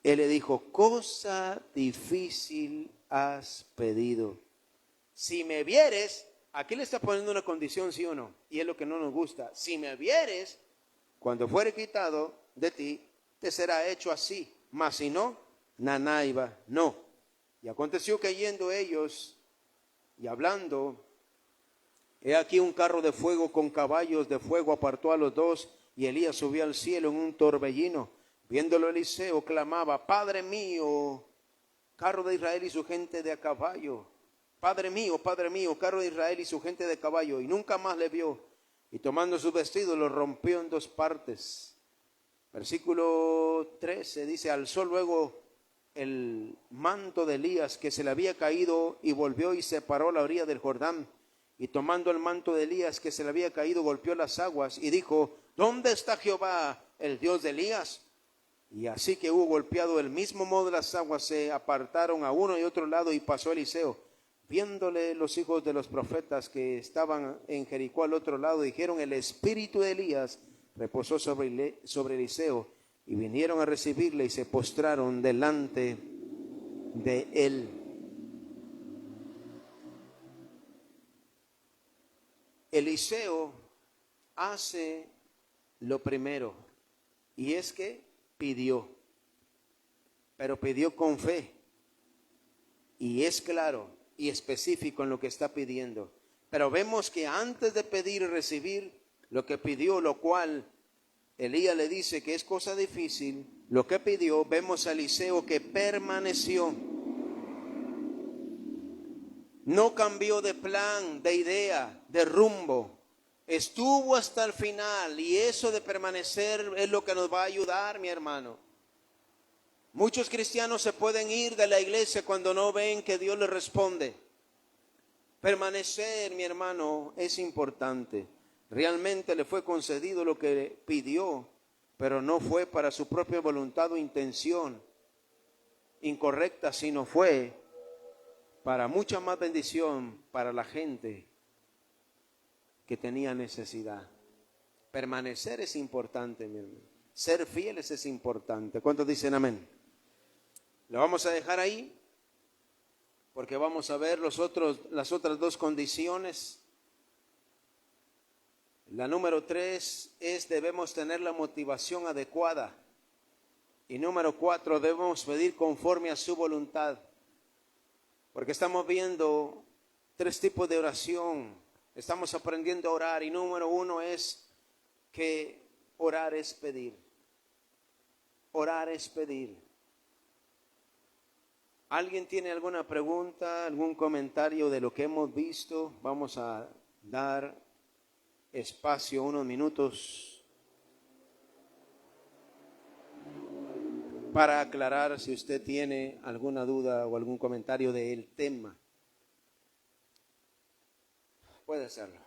Él le dijo: cosa difícil has pedido. Si me vieres, aquí le está poniendo una condición, sí o no, y es lo que no nos gusta. Si me vieres, cuando fuere quitado de ti, te será hecho así. Mas si no, nanaiba, no. Y aconteció que yendo ellos y hablando, he aquí un carro de fuego con caballos de fuego apartó a los dos, y Elías subió al cielo en un torbellino. Viéndolo Eliseo, clamaba: Padre mío, carro de Israel y su gente de a caballo. Padre mío, carro de Israel y su gente de caballo. Y nunca más le vio. Y tomando su vestido, lo rompió en dos partes. Versículo 13 dice: alzó luego el manto de Elías que se le había caído, y volvió y se paró a la orilla del Jordán. Y tomando el manto de Elías que se le había caído, golpeó las aguas y dijo: ¿dónde está Jehová, el Dios de Elías? Y así que hubo golpeado el mismo modo, las aguas se apartaron a uno y otro lado, y pasó Eliseo. Viéndole los hijos de los profetas que estaban en Jericó al otro lado, dijeron: el espíritu de Elías reposó sobre Eliseo. Y vinieron a recibirle y se postraron delante de él. Eliseo hace lo primero, y es que pidió, pero pidió con fe, y es claro y específico en lo que está pidiendo. Pero vemos que antes de pedir y recibir lo que pidió, lo cual Elías le dice que es cosa difícil, lo que pidió, vemos a Eliseo que permaneció. No cambió de plan, de idea, de rumbo. Estuvo hasta el final, y eso de permanecer es lo que nos va a ayudar, mi hermano. Muchos cristianos se pueden ir de la iglesia cuando no ven que Dios les responde. Permanecer, mi hermano, es importante. Realmente le fue concedido lo que pidió, pero no fue para su propia voluntad o intención incorrecta, sino fue para mucha más bendición para la gente que tenía necesidad. Permanecer es importante, mi hermano. Ser fieles es importante. ¿Cuántos dicen amén? Lo vamos a dejar ahí porque vamos a ver las otras dos condiciones. La número 3 es debemos tener la motivación adecuada. Y número 4, debemos pedir conforme a su voluntad. Porque estamos viendo 3 tipos de oración. Estamos aprendiendo a orar. Y número 1 es que orar es pedir. Orar es pedir. ¿Alguien tiene alguna pregunta, algún comentario de lo que hemos visto? Vamos a dar espacio, unos minutos, para aclarar si usted tiene alguna duda o algún comentario del tema. Puede hacerlo.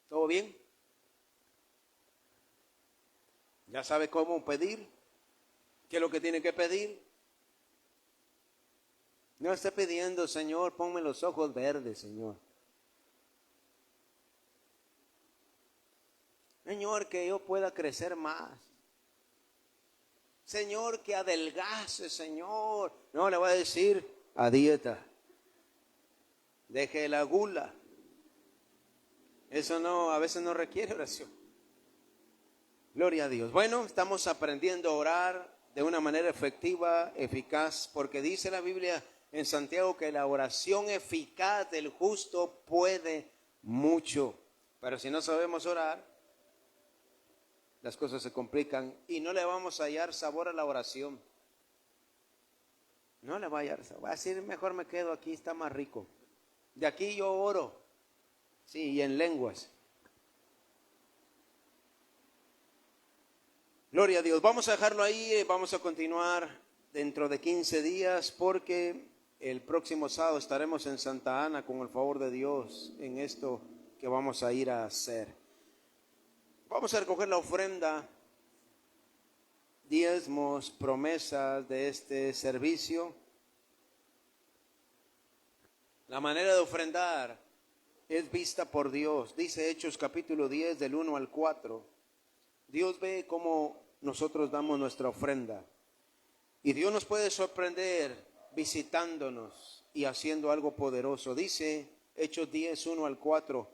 ¿Todo bien? ¿Ya sabe cómo pedir? ¿Qué es lo que tiene que pedir? No esté pidiendo, Señor, ponme los ojos verdes, Señor. Señor, que yo pueda crecer más. Señor, que adelgace, Señor. No, le voy a decir a dieta. Deje la gula. Eso no, a veces no requiere oración. Gloria a Dios. Bueno, estamos aprendiendo a orar de una manera efectiva, eficaz, porque dice la Biblia en Santiago que la oración eficaz del justo puede mucho. Pero si no sabemos orar, las cosas se complican y no le vamos a hallar sabor a la oración. No le va a hallar sabor. Va a decir, mejor me quedo aquí, está más rico. De aquí yo oro. Sí, y en lenguas. Gloria a Dios. Vamos a dejarlo ahí, vamos a continuar dentro de 15 días porque el próximo sábado estaremos en Santa Ana con el favor de Dios en esto que vamos a ir a hacer. Vamos a recoger la ofrenda, diezmos, promesas de este servicio. La manera de ofrendar es vista por Dios. Dice Hechos capítulo 10 del 1 al 4. Dios ve cómo nosotros damos nuestra ofrenda. Y Dios nos puede sorprender visitándonos y haciendo algo poderoso. Dice Hechos 10, 1 al 4.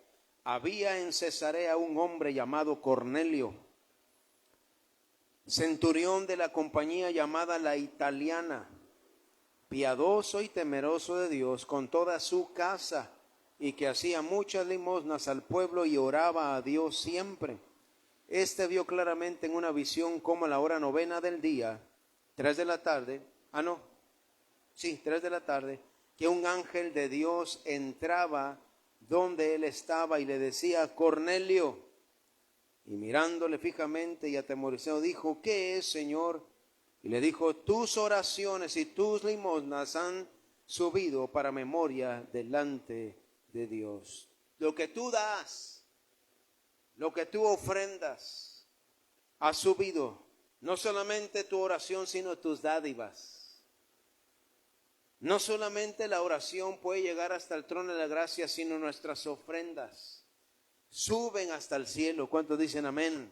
Había en Cesarea un hombre llamado Cornelio, centurión de la compañía llamada La Italiana, piadoso y temeroso de Dios con toda su casa, y que hacía muchas limosnas al pueblo y oraba a Dios siempre. Este vio claramente en una visión como a la hora 9 del día, 3 de la tarde, 3 de la tarde, que un ángel de Dios entraba donde él estaba y le decía, Cornelio. Y mirándole fijamente y atemorizado dijo, ¿qué es, Señor? Y le dijo, tus oraciones y tus limosnas han subido para memoria delante de Dios. Lo que tú das, lo que tú ofrendas, ha subido. No solamente tu oración, sino tus dádivas. No solamente la oración puede llegar hasta el trono de la gracia, sino nuestras ofrendas suben hasta el cielo. ¿Cuántos dicen amén?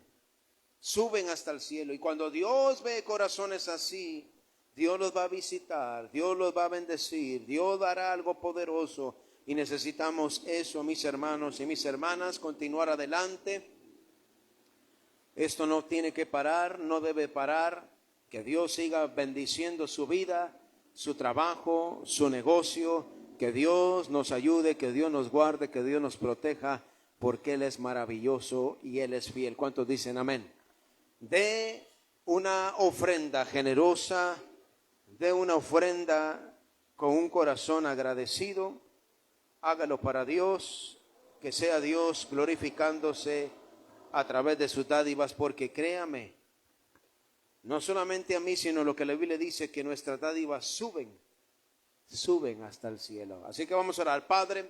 Suben hasta el cielo. Y cuando Dios ve corazones así, Dios los va a visitar, Dios los va a bendecir, Dios dará algo poderoso. Y necesitamos eso, mis hermanos y mis hermanas, continuar adelante. Esto no tiene que parar, no debe parar. Que Dios siga bendiciendo su vida, su trabajo, su negocio. Que Dios nos ayude, que Dios nos guarde, que Dios nos proteja, porque Él es maravilloso y Él es fiel. ¿Cuántos dicen amén? De una ofrenda generosa, de una ofrenda con un corazón agradecido. Hágalo para Dios, que sea Dios glorificándose a través de sus dádivas, porque créame, no solamente a mí, sino lo que la Biblia dice, que nuestras dádivas suben hasta el cielo. Así que vamos a orar. Padre,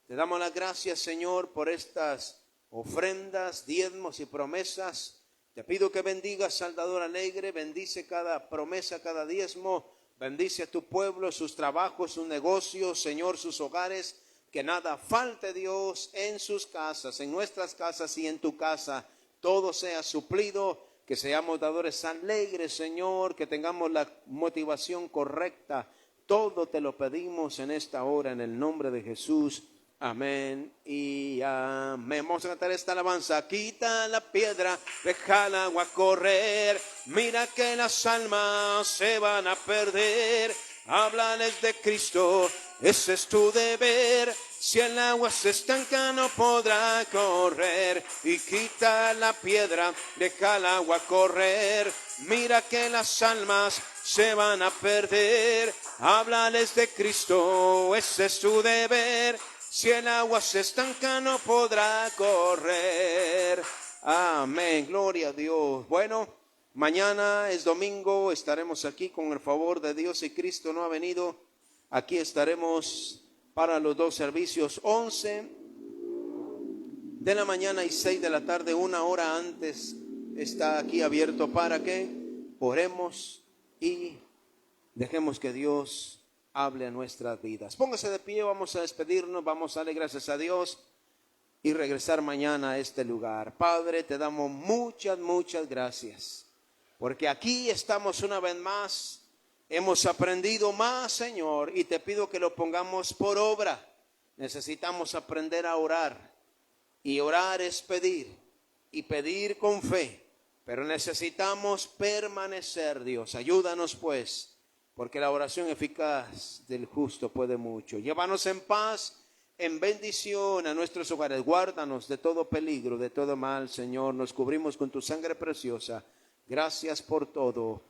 te damos las gracias, Señor, por estas ofrendas, diezmos y promesas. Te pido que bendigas Salvador Alegre, bendice cada promesa, cada diezmo, bendice a tu pueblo, sus trabajos, sus negocios, Señor, sus hogares, que nada falte, Dios, en sus casas, en nuestras casas y en tu casa, todo sea suplido, que seamos dadores alegres, Señor, que tengamos la motivación correcta. Todo te lo pedimos en esta hora, en el nombre de Jesús. Amén y amén. Vamos a cantar esta alabanza. Quita la piedra, deja el agua correr. Mira que las almas se van a perder. Háblales de Cristo, ese es tu deber. Si el agua se estanca no podrá correr. Y quita la piedra, deja el agua correr. Mira que las almas se van a perder. Háblales de Cristo, ese es tu deber. Si el agua se estanca no podrá correr. Amén, gloria a Dios. Bueno, mañana es domingo, estaremos aquí con el favor de Dios. Si Cristo no ha venido, aquí estaremos para los dos servicios, 11 de la mañana y 6 de la tarde, una hora antes. Está aquí abierto para que oremos y dejemos que Dios hable a nuestras vidas. Póngase de pie, vamos a despedirnos, vamos a darle gracias a Dios y regresar mañana a este lugar. Padre, te damos muchas gracias, porque aquí estamos una vez más, hemos aprendido más, Señor, y te pido que lo pongamos por obra. Necesitamos aprender a orar, y orar es pedir, y pedir con fe, pero necesitamos permanecer, Dios. Ayúdanos pues, porque la oración eficaz del justo puede mucho. Llévanos en paz, en bendición a nuestros hogares. Guárdanos de todo peligro, de todo mal, Señor. Nos cubrimos con tu sangre preciosa. Gracias por todo.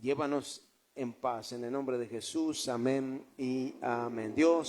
Llévanos en paz, en el nombre de Jesús. Amén y amén. Dios